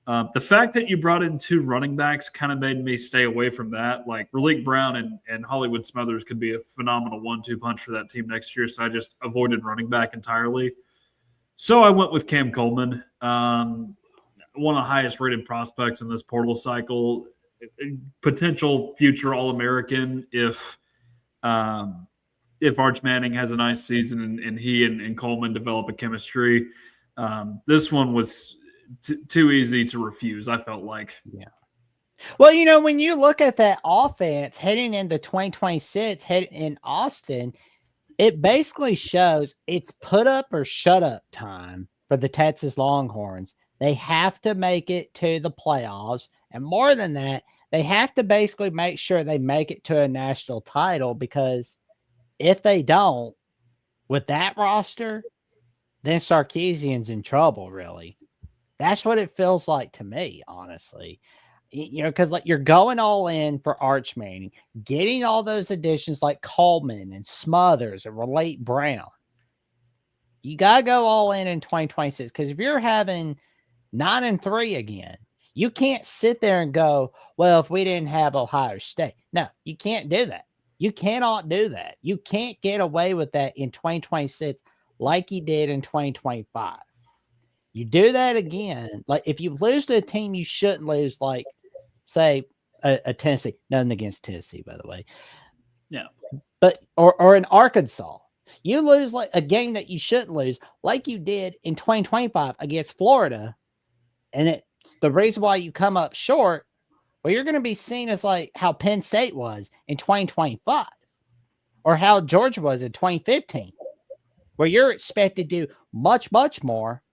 The fact that you brought in 2 running backs kind of made me stay away from that. Like, Raleek Brown and Hollywood Smothers could be a phenomenal 1-2 punch for that team next year, so I just avoided running back entirely. So I went with Cam Coleman, one of the highest-rated prospects in this portal cycle, potential future All-American if Arch Manning has a nice season and he and Coleman develop a chemistry. This one was too easy to refuse, I felt like. Yeah. Well, when you look at that offense heading into 2026 in Austin, it basically shows it's put up or shut up time for the Texas Longhorns. They have to make it to the playoffs. And more than that, they have to basically make sure they make it to a national title, because if they don't, with that roster, then Sarkisian's in trouble, really. That's what it feels like to me, honestly. Because like, you're going all in for Arch Manning, getting all those additions like Coleman and Smothers and Raleek Brown. You got to go all in 2026, because if you're having 9-3 again, you can't sit there and go, well, if we didn't have Ohio State. No, you can't do that. You cannot do that. You can't get away with that in 2026 like you did in 2025. You do that again, like if you lose to a team you shouldn't lose, like, say, a Tennessee. Nothing against Tennessee, by the way. Yeah. But or in Arkansas, you lose like a game that you shouldn't lose, like you did in 2025 against Florida, and it's the reason why you come up short. Well, you're going to be seen as like how Penn State was in 2025, or how Georgia was in 2015, where you're expected to do much, much more,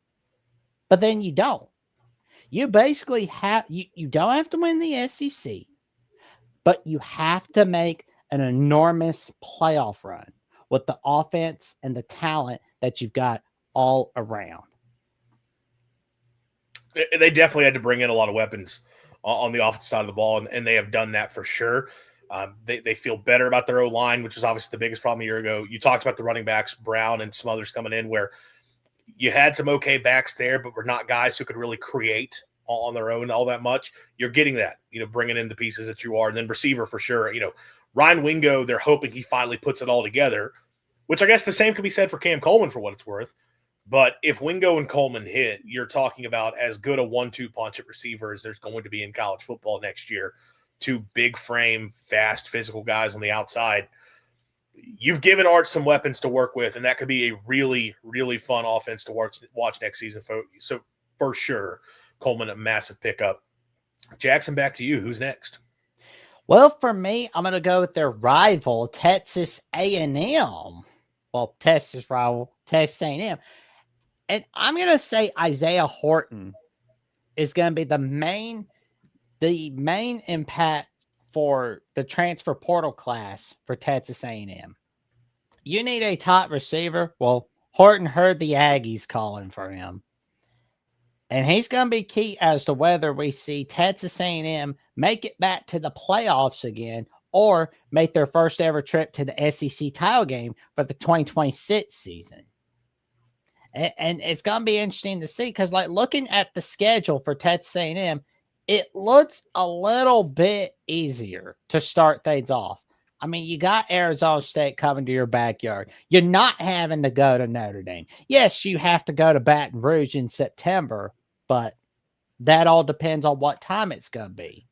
but then you don't. You basically have you don't have to win the SEC, but you have to make an enormous playoff run with the offense and the talent that you've got all around. They definitely had to bring in a lot of weapons on the offensive side of the ball, and they have done that for sure. They feel better about their O-line, which was obviously the biggest problem a year ago. You talked about the running backs, Brown and Smothers coming in, where you had some okay backs there, but were not guys who could really create on their own all that much. You're getting that, bringing in the pieces that you are. And then receiver for sure. Ryan Wingo, they're hoping he finally puts it all together, which I guess the same could be said for Cam Coleman for what it's worth. But if Wingo and Coleman hit, you're talking about as good a 1-2 punch at receiver as there's going to be in college football next year. Two big frame, fast, physical guys on the outside. You've given Arch some weapons to work with, and that could be a really, really fun offense to watch next season. So for sure, Coleman, a massive pickup. Jackson, back to you. Who's next? Well, for me, I'm going to go with their rival, Texas A&M. Well, Texas rival, Texas A&M. And I'm going to say Isaiah Horton is going to be the main impact for the transfer portal class for Texas A&M. You need a top receiver. Well, Horton heard the Aggies calling for him. And he's going to be key as to whether we see Texas A&M make it back to the playoffs again or make their first ever trip to the SEC title game for the 2026 season. And it's going to be interesting to see because, looking at the schedule for Texas A&M, it looks a little bit easier to start things off. I mean, you got Arizona State coming to your backyard. You're not having to go to Notre Dame. Yes, you have to go to Baton Rouge in September, but that all depends on what time it's going to be.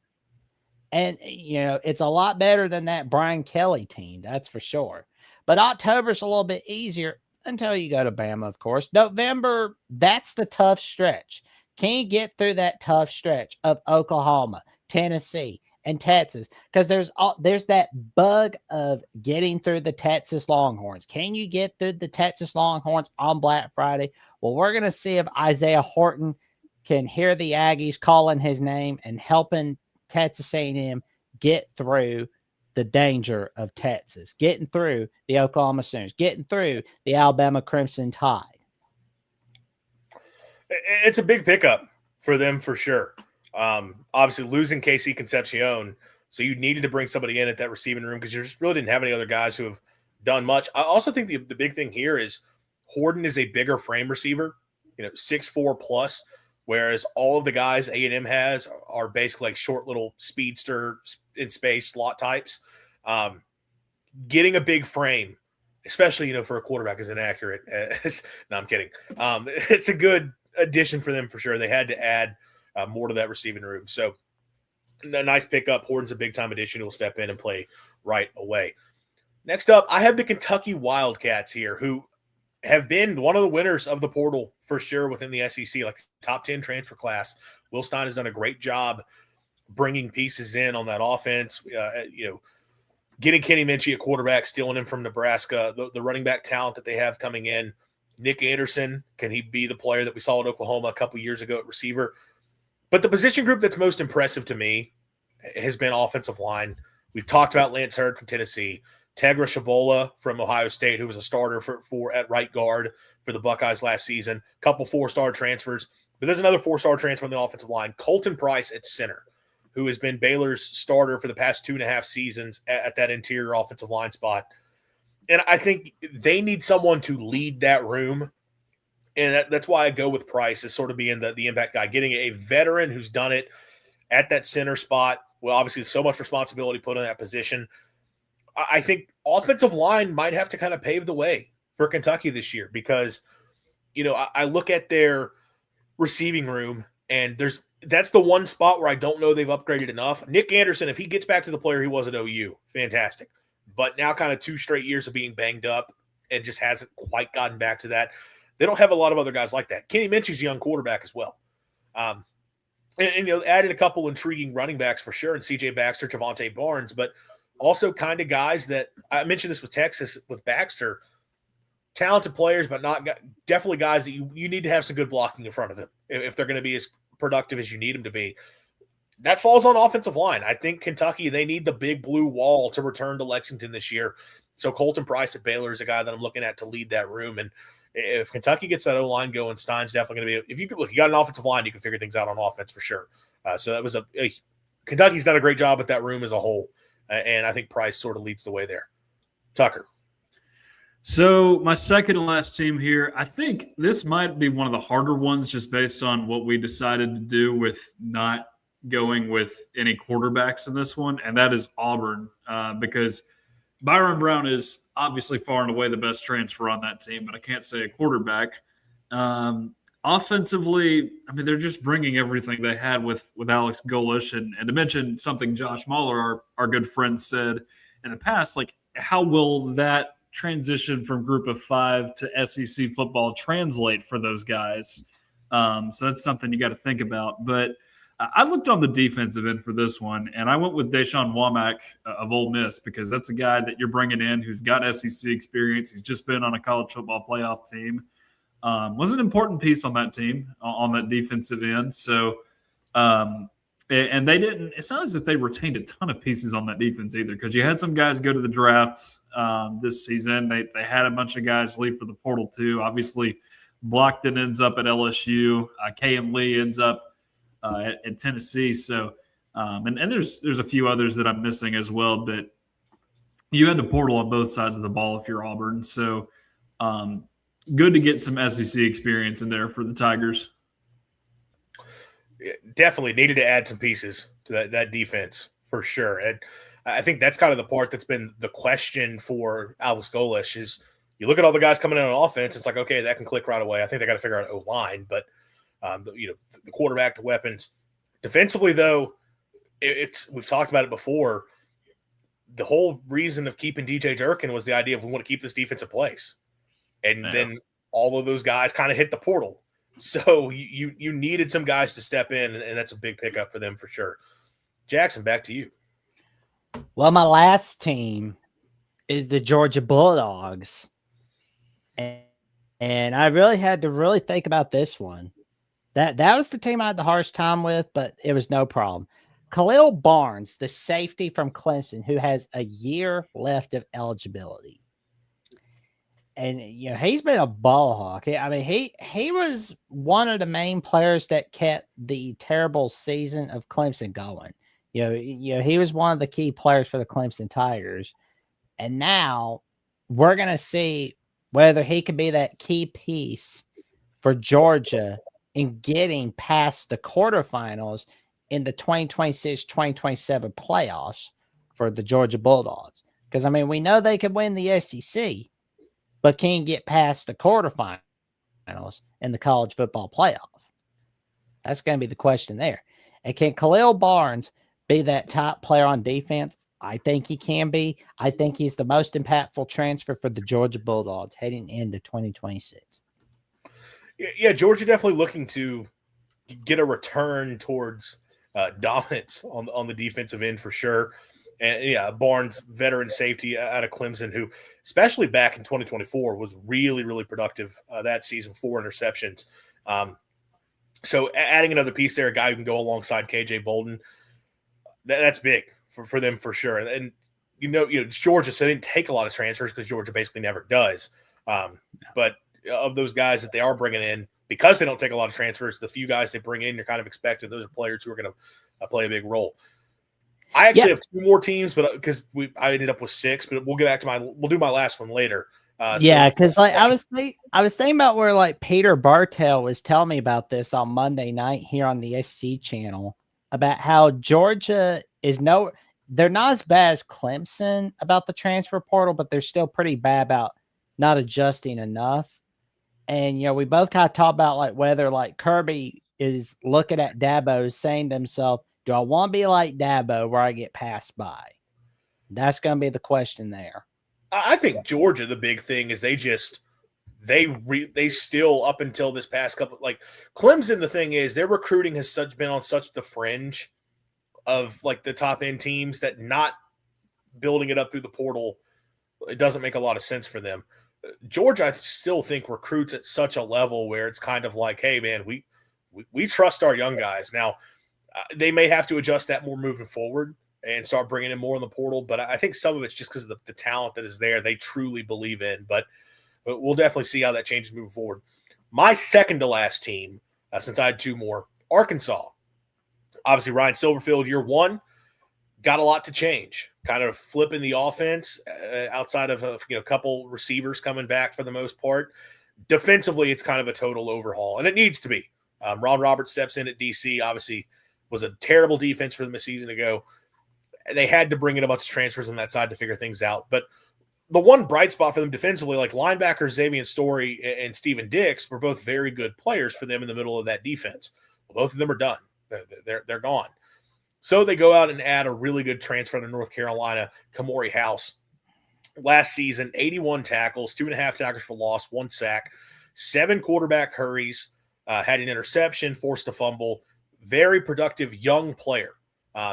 And, it's a lot better than that Brian Kelly team, that's for sure. But October's a little bit easier until you go to Bama, of course. November, that's the tough stretch. Can you get through that tough stretch of Oklahoma, Tennessee, and Texas? Because there's that bug of getting through the Texas Longhorns. Can you get through the Texas Longhorns on Black Friday? Well, we're going to see if Isaiah Horton can hear the Aggies calling his name and helping Texas A&M get through the danger of Texas, getting through the Oklahoma Sooners, getting through the Alabama Crimson Tide. It's a big pickup for them for sure. Obviously, losing KC Concepcion, so you needed to bring somebody in at that receiving room because you just really didn't have any other guys who have done much. I also think the big thing here is Horton is a bigger frame receiver, 6'4 plus, whereas all of the guys A&M has are basically like short little speedster in space slot types. Getting a big frame, especially for a quarterback, is inaccurate. No, I'm kidding. It's a good addition for them for sure. They had to add more to that receiving room. So a nice pickup. Horton's a big time addition who will step in and play right away. Next up, I have the Kentucky Wildcats here, who have been one of the winners of the portal for sure within the SEC, like top 10 transfer class. Will Stein has done a great job bringing pieces in on that offense. Getting Kenny Minchie at quarterback, stealing him from Nebraska, the running back talent that they have coming in. Nick Anderson, can he be the player that we saw at Oklahoma a couple years ago at receiver? But the position group that's most impressive to me has been offensive line. We've talked about Lance Hurd from Tennessee, Tegra Shabola from Ohio State, who was a starter for at right guard for the Buckeyes last season. A couple 4-star transfers, but there's another 4-star transfer on the offensive line. Colton Price at center, who has been Baylor's starter for the past 2.5 seasons at that interior offensive line spot. And I think they need someone to lead that room. And that's why I go with Price as sort of being the impact guy, getting a veteran who's done it at that center spot. Well, obviously, so much responsibility put in that position. I think offensive line might have to kind of pave the way for Kentucky this year because, I look at their receiving room and that's the one spot where I don't know they've upgraded enough. Nick Anderson, if he gets back to the player he was at OU, fantastic. But now kind of 2 straight years of being banged up and just hasn't quite gotten back to that. They don't have a lot of other guys like that. Kenny Minchie's a young quarterback as well. And added a couple intriguing running backs for sure, and C.J. Baxter, Javonte Barnes, but also kind of guys that – I mentioned this with Texas, with Baxter, talented players, but definitely guys that you need to have some good blocking in front of them if they're going to be as productive as you need them to be. That falls on offensive line. I think Kentucky, they need the big blue wall to return to Lexington this year. So Colton Price at Baylor is a guy that I'm looking at to lead that room. And if Kentucky gets that O-line going, Stein's definitely going to be – if you could look, you got an offensive line, you can figure things out on offense for sure. So that was Kentucky's done a great job with that room as a whole. And I think Price sort of leads the way there. Tucker. So my second to last team here, I think this might be one of the harder ones just based on what we decided to do with not going with any quarterbacks in this one, and that is Auburn, because Byron Brown is obviously far and away the best transfer on that team, but I can't say a quarterback. Offensively, I mean, they're just bringing everything they had with Alex Golish. And to mention something Josh Mueller, our good friend, said in the past, like, how will that transition from group of five to SEC football translate for those guys? So that's something you got to think about. But I looked on the defensive end for this one, and I went with Deshaun Womack of Ole Miss because that's a guy that you're bringing in who's got SEC experience. He's just been on a college football playoff team. Was an important piece on that team, on that defensive end. So, and they didn't – it's not as if they retained a ton of pieces on that defense either, because you had some guys go to the drafts this season. They had a bunch of guys leave for the portal too. Obviously, Blockton ends up at LSU. K.M. Lee ends up at Tennessee. So, and there's a few others that I'm missing as well, but you had the portal on both sides of the ball if you're Auburn. So, good to get some SEC experience in there for the Tigers. Definitely needed to add some pieces to that defense for sure. And I think that's kind of the part that's been the question for Alex Golish is you look at all the guys coming in on offense, it's like, okay, that can click right away. I think they got to figure out O-line, but the quarterback, the weapons. Defensively, though, we've talked about it before. The whole reason of keeping DJ Durkin was the idea of we want to keep this defense in place. And then all of those guys kind of hit the portal. So you needed some guys to step in, and that's a big pickup for them for sure. Jackson, back to you. Well, my last team is the Georgia Bulldogs. And I really had to really think about this one. That was the team I had the hardest time with, but it was no problem. Khalil Barnes, the safety from Clemson, who has a year left of eligibility. And, he's been a ball hawk. I mean, he was one of the main players that kept the terrible season of Clemson going. He was one of the key players for the Clemson Tigers. And now we're going to see whether he could be that key piece for Georgia in getting past the quarterfinals in the 2026-2027 playoffs for the Georgia Bulldogs. Because, I mean, we know they could win the SEC, but can't get past the quarterfinals in the college football playoff. That's going to be the question there. And can Khalil Barnes be that top player on defense? I think he can be. I think he's the most impactful transfer for the Georgia Bulldogs heading into 2026. Yeah, Georgia definitely looking to get a return towards dominance on the defensive end for sure. And yeah, Barnes, veteran safety out of Clemson, who especially back in 2024 was really, really productive that season, 4 interceptions. So adding another piece there, a guy who can go alongside KJ Bolden, that's big for them for sure. And it's Georgia, so they didn't take a lot of transfers because Georgia basically never does. But of those guys that they are bringing in, because they don't take a lot of transfers, the few guys they bring in, you're kind of expecting those are players who are going to play a big role. I actually have 2 more teams, but because I ended up with 6, but we'll get back to we'll do my last one later. Because I was thinking about where Peter Bartell was telling me about this on Monday night here on the SC channel about how Georgia is they're not as bad as Clemson about the transfer portal, but they're still pretty bad about not adjusting enough. And we both kind of talk about whether Kirby is looking at Dabo saying to himself, do I want to be like Dabo where I get passed by? That's going to be the question there. I think Georgia, the big thing is they still up until this past couple, Clemson, the thing is their recruiting has been on such the fringe of the top end teams that not building it up through the portal, it doesn't make a lot of sense for them. Georgia, I still think recruits at such a level where it's kind of like, hey man, we trust our young guys. Now, they may have to adjust that more moving forward and start bringing in more in the portal. But I think some of it's just because of the talent that is there, they truly believe in. But we'll definitely see how that changes moving forward. My second to last team, since I had 2 more, Arkansas. Obviously, Ryan Silverfield, year 1, got a lot to change. kind of flipping the offense outside of a couple receivers coming back for the most part. Defensively, it's kind of a total overhaul, and it needs to be. Ron Roberts steps in at DC, obviously was a terrible defense for them a season ago. They had to bring in a bunch of transfers on that side to figure things out. But the one bright spot for them defensively, like linebackers Xavier Story and Steven Dix, were both very good players for them in the middle of that defense. Well, both of them are done. They're gone. So they go out and add a really good transfer to North Carolina, Kamori House. Last season, 81 tackles, 2.5 tackles for loss, 1 sack, 7 quarterback hurries, had an interception, forced a fumble. Very productive young player.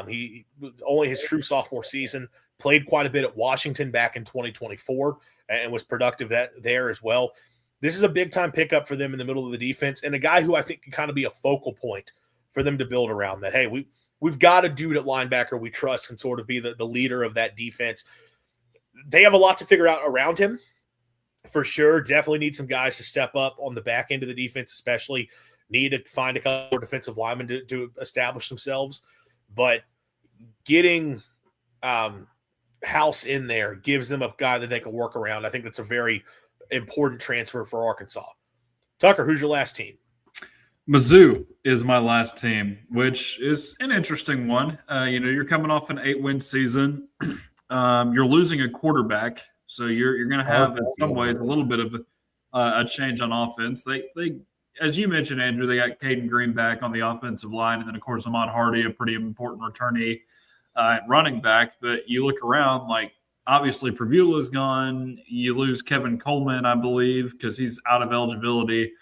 He only his true sophomore season, played quite a bit at Washington back in 2024 and was productive there as well. This is a big-time pickup for them in the middle of the defense, and a guy who I think can kind of be a focal point for them to build around that. Hey, we've got a dude at linebacker we trust can sort of be the leader of that defense. They have a lot to figure out around him, for sure. Definitely need some guys to step up on the back end of the defense, especially need to find a couple more defensive linemen to establish themselves. But getting House in there gives them a guy that they can work around. I think that's a very important transfer for Arkansas. Tucker, who's your last team? Mizzou is my last team, which is an interesting one. You're coming off an 8-win season. You're losing a quarterback, so you're going to have, in some ways, a little bit of a change on offense. They, as you mentioned, Andrew, they got Caden Green back on the offensive line, and then, of course, Ahmad Hardy, a pretty important returnee at running back. But you look around, like, obviously Purvula's gone. You lose Kevin Coleman, I believe, because he's out of eligibility.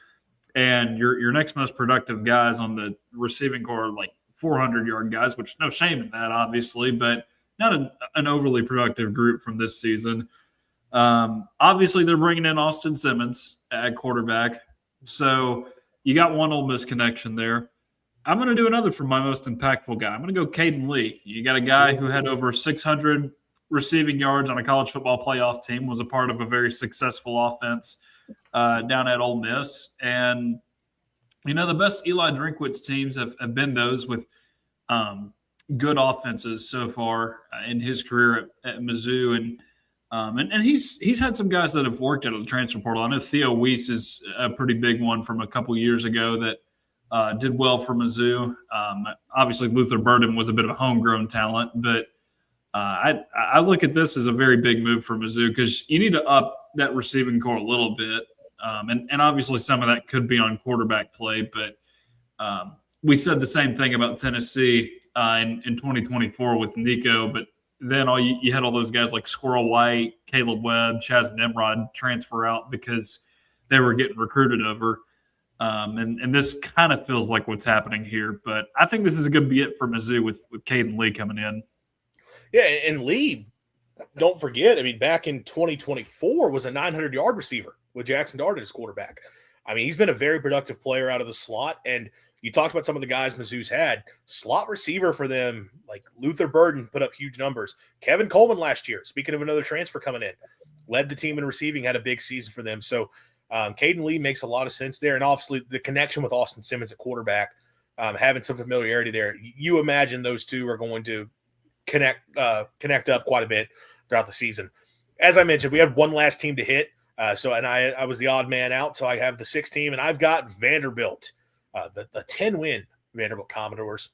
And your next most productive guys on the receiving core, like 400-yard guys, which no shame in that, obviously, but not an overly productive group from this season. Obviously, they're bringing in Austin Simmons at quarterback. So you got one Ole Miss connection there. I'm going to do another for my most impactful guy. I'm going to go Caden Lee. You got a guy who had over 600 receiving yards on a college football playoff team, was a part of a very successful offense down at Ole Miss. And, the best Eli Drinkwitz teams have been those with good offenses so far in his career at Mizzou. And he's had some guys that have worked out of the transfer portal. I know Theo Weiss is a pretty big one from a couple years ago that did well for Mizzou. Obviously, Luther Burden was a bit of a homegrown talent, but I look at this as a very big move for Mizzou because you need to up that receiving core a little bit. And obviously some of that could be on quarterback play, but we said the same thing about Tennessee in 2024 with Nico, but then you had all those guys like Squirrel White, Caleb Webb, Chaz Nimrod transfer out because they were getting recruited over. And this kind of feels like what's happening here, but I think this is a good get for Mizzou with Caden Lee coming in. Yeah, and Lee, don't forget, back in 2024 was a 900-yard receiver with Jackson Dart as quarterback. He's been a very productive player out of the slot, and you talked about some of the guys Mizzou's had. Slot receiver for them, like Luther Burden, put up huge numbers. Kevin Coleman last year, speaking of another transfer coming in, led the team in receiving, had a big season for them. So Caden Lee makes a lot of sense there, and obviously the connection with Austin Simmons at quarterback, having some familiarity there. You imagine those two are going to connect up quite a bit throughout the season. As I mentioned, we had one last team to hit. I was the odd man out, so I have the 6th team, and I've got Vanderbilt, the 10-win Vanderbilt Commodores.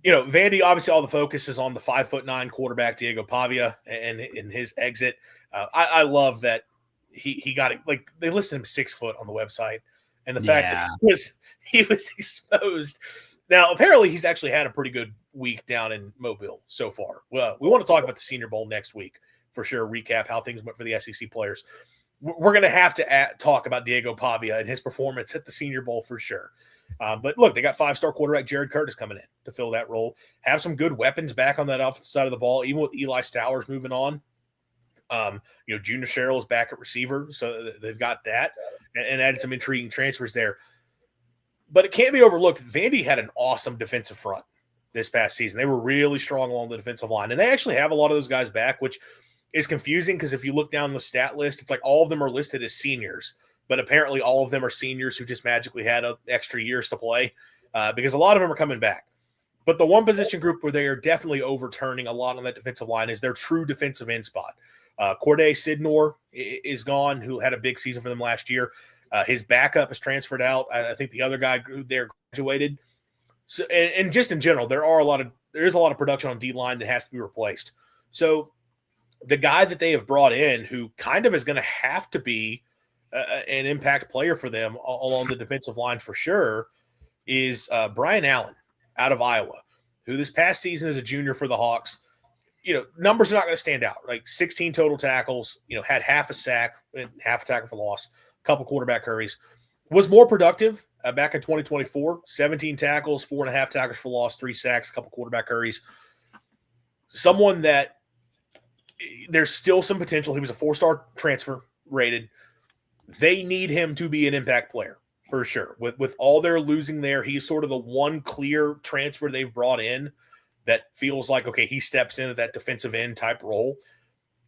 Vandy, obviously all the focus is on the 5'9" quarterback, Diego Pavia, and in his exit. I love that he got it. Like, they listed him 6 foot on the website, and the fact that he was exposed. Now, apparently he's actually had a pretty good week down in Mobile so far. Well, we want to talk about the Senior Bowl next week for sure, recap how things went for the SEC players. We're going to have to talk about Diego Pavia and his performance at the Senior Bowl for sure. But look, they got 5-star quarterback Jared Curtis coming in to fill that role. Have some good weapons back on that offensive side of the ball, even with Eli Stowers moving on. Junior Sherrill is back at receiver, so they've got that and added some intriguing transfers there. But it can't be overlooked. Vandy had an awesome defensive front this past season. They were really strong along the defensive line, and they actually have a lot of those guys back, which is confusing because if you look down the stat list, it's like all of them are listed as seniors, but apparently all of them are seniors who just magically had extra years to play because a lot of them are coming back. But the one position group where they are definitely overturning a lot on that defensive line is their true defensive end spot. Corday Sidnor is gone, who had a big season for them last year. His backup has transferred out. I think the other guy there graduated. So, and just in general, there is a lot of production on D line that has to be replaced. So the guy that they have brought in, who kind of is going to have to be an impact player for them along the defensive line for sure, is Brian Allen out of Iowa, who this past season as a junior for the Hawks, numbers are not going to stand out. Like 16 total tackles, had half a sack, half a tackle for loss, a couple quarterback hurries. Was more productive back in 2024, 17 tackles, 4.5 tackles for loss, 3 sacks, a couple quarterback hurries. Someone that there's still some potential. He was a 4-star transfer rated. They need him to be an impact player for sure. With all their losing there, he's sort of the one clear transfer they've brought in that feels like, okay, he steps into that defensive end type role.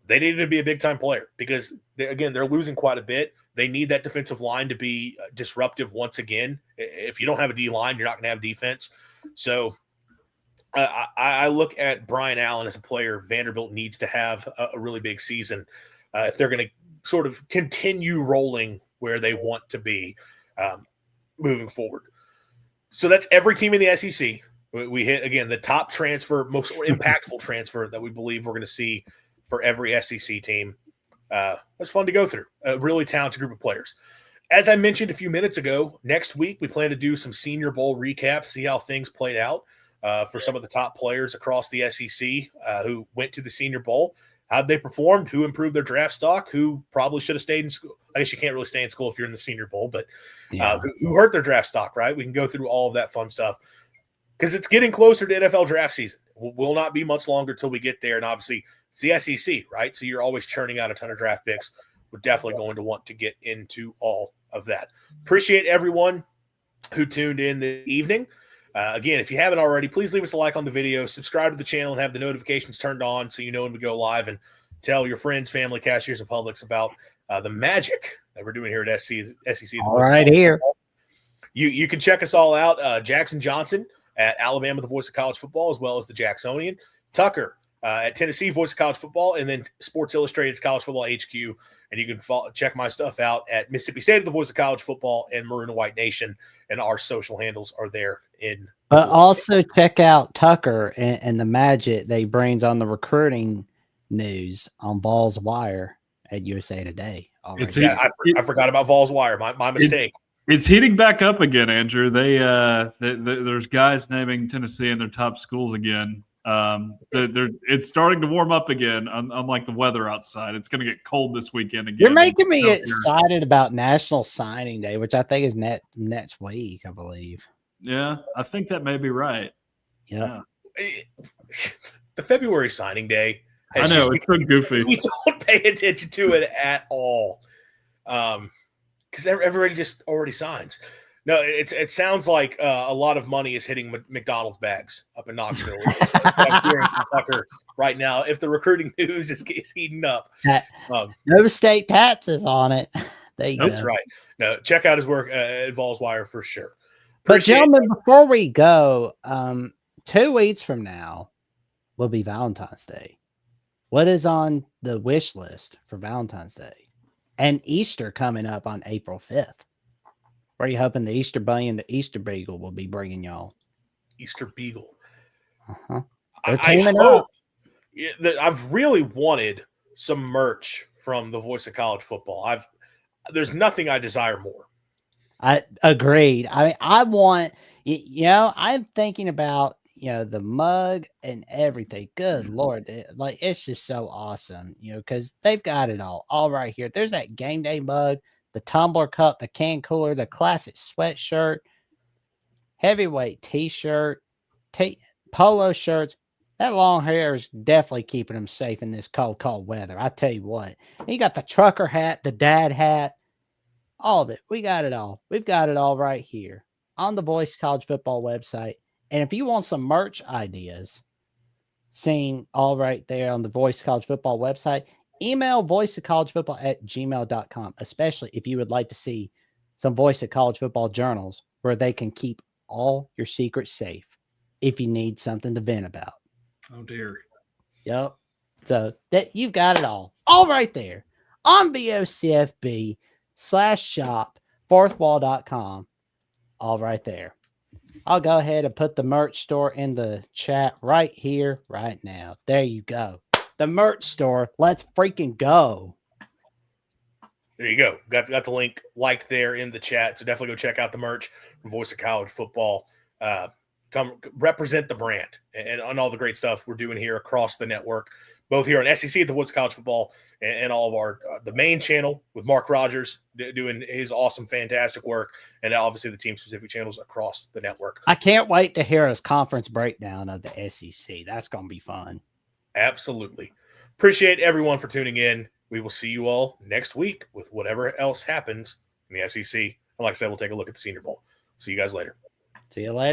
They needed to be a big-time player because, they're losing quite a bit. They need that defensive line to be disruptive once again. If you don't have a D-line, you're not going to have defense. So I look at Brian Allen as a player Vanderbilt needs to have a really big season if they're going to sort of continue rolling where they want to be moving forward. So that's every team in the SEC. We hit, again, the top transfer, most impactful transfer that we believe we're going to see for every SEC team. It was fun to go through. A really talented group of players. As I mentioned a few minutes ago, next week we plan to do some Senior Bowl recaps, see how things played out for some of the top players across the SEC who went to the Senior Bowl. How'd they perform? Who improved their draft stock? Who probably should have stayed in school? I guess you can't really stay in school if you're in the Senior Bowl, but who hurt their draft stock, right? We can go through all of that fun stuff because it's getting closer to NFL draft season. Will not be much longer till we get there, and obviously it's the SEC, right? So you're always churning out a ton of draft picks. We're definitely going to want to get into all of that. Appreciate everyone who tuned in this evening. Again, if you haven't already, please leave us a like on the video, subscribe to the channel, and have the notifications turned on so you know when we go live, and tell your friends, family, cashiers, and publics about the magic that we're doing here at SEC. All right, here. You can check us all out. Jackson Johnson at Alabama, the voice of college football, as well as the Jacksonian. Tucker at Tennessee, voice of college football, and then Sports Illustrated's College Football HQ. And you can check my stuff out at Mississippi State, the voice of college football, and Maroon and White Nation. And our social handles are there in. But also check out Tucker and the magic they brings on the recruiting news on Vols Wire at USA Today. I forgot about Vols Wire. My mistake. It's heating back up again, Andrew. There's guys naming Tennessee in their top schools again. It's starting to warm up again, unlike the weather outside. It's going to get cold this weekend again. You're making me excited about National Signing Day, which I think is next week, I believe. Yeah, I think that may be right. Yeah. The February signing day. I know, it's so goofy. We don't pay attention to it at all. Because everybody just already signs. No, it sounds like a lot of money is hitting McDonald's bags up in Knoxville. That's what I'm hearing from Tucker right now. If the recruiting news is heating up. No state taxes on it. There you go. That's right. No, check out his work at Vols Wire for sure. But gentlemen, before we go, 2 weeks from now will be Valentine's Day. What is on the wish list for Valentine's Day? And Easter coming up on April 5th. Where are you hoping the Easter Bunny and the Easter Beagle will be bringing y'all? Easter Beagle. Uh-huh. I hope that I've really wanted some merch from the Voice of College Football. There's nothing I desire more. I agreed. I want, I'm thinking about, the mug and everything. Good Lord. It's just so awesome, because they've got it all right here. There's that game day mug, the tumbler cup, the can cooler, the classic sweatshirt, heavyweight t-shirt, polo shirts. That long hair is definitely keeping them safe in this cold weather. I tell you what. And you got the trucker hat, the dad hat, all of it. We got it all. We've got it all right here on the Voice College Football website. And if you want some merch ideas, seen all right there on the Voice College Football website, email voiceofcollegefootball@gmail.com, especially if you would like to see some Voice of College Football journals where they can keep all your secrets safe if you need something to vent about. Oh dear. Yep. So that you've got it all right there on BOCFB/shop, fourthwall.com, all right there. I'll go ahead and put the merch store in the chat right here, right now. There you go. The merch store. Let's freaking go. There you go. Got the link liked there in the chat. So definitely go check out the merch from Voice of College Football. Come represent the brand and on all the great stuff we're doing here across the network, both here on SEC at the Voice of College Football and all of our the main channel with Mark Rogers doing his awesome, fantastic work, and obviously the team-specific channels across the network. I can't wait to hear his conference breakdown of the SEC. That's going to be fun. Absolutely. Appreciate everyone for tuning in. We will see you all next week with whatever else happens in the SEC. And like I said, we'll take a look at the Senior Bowl. See you guys later. See you later.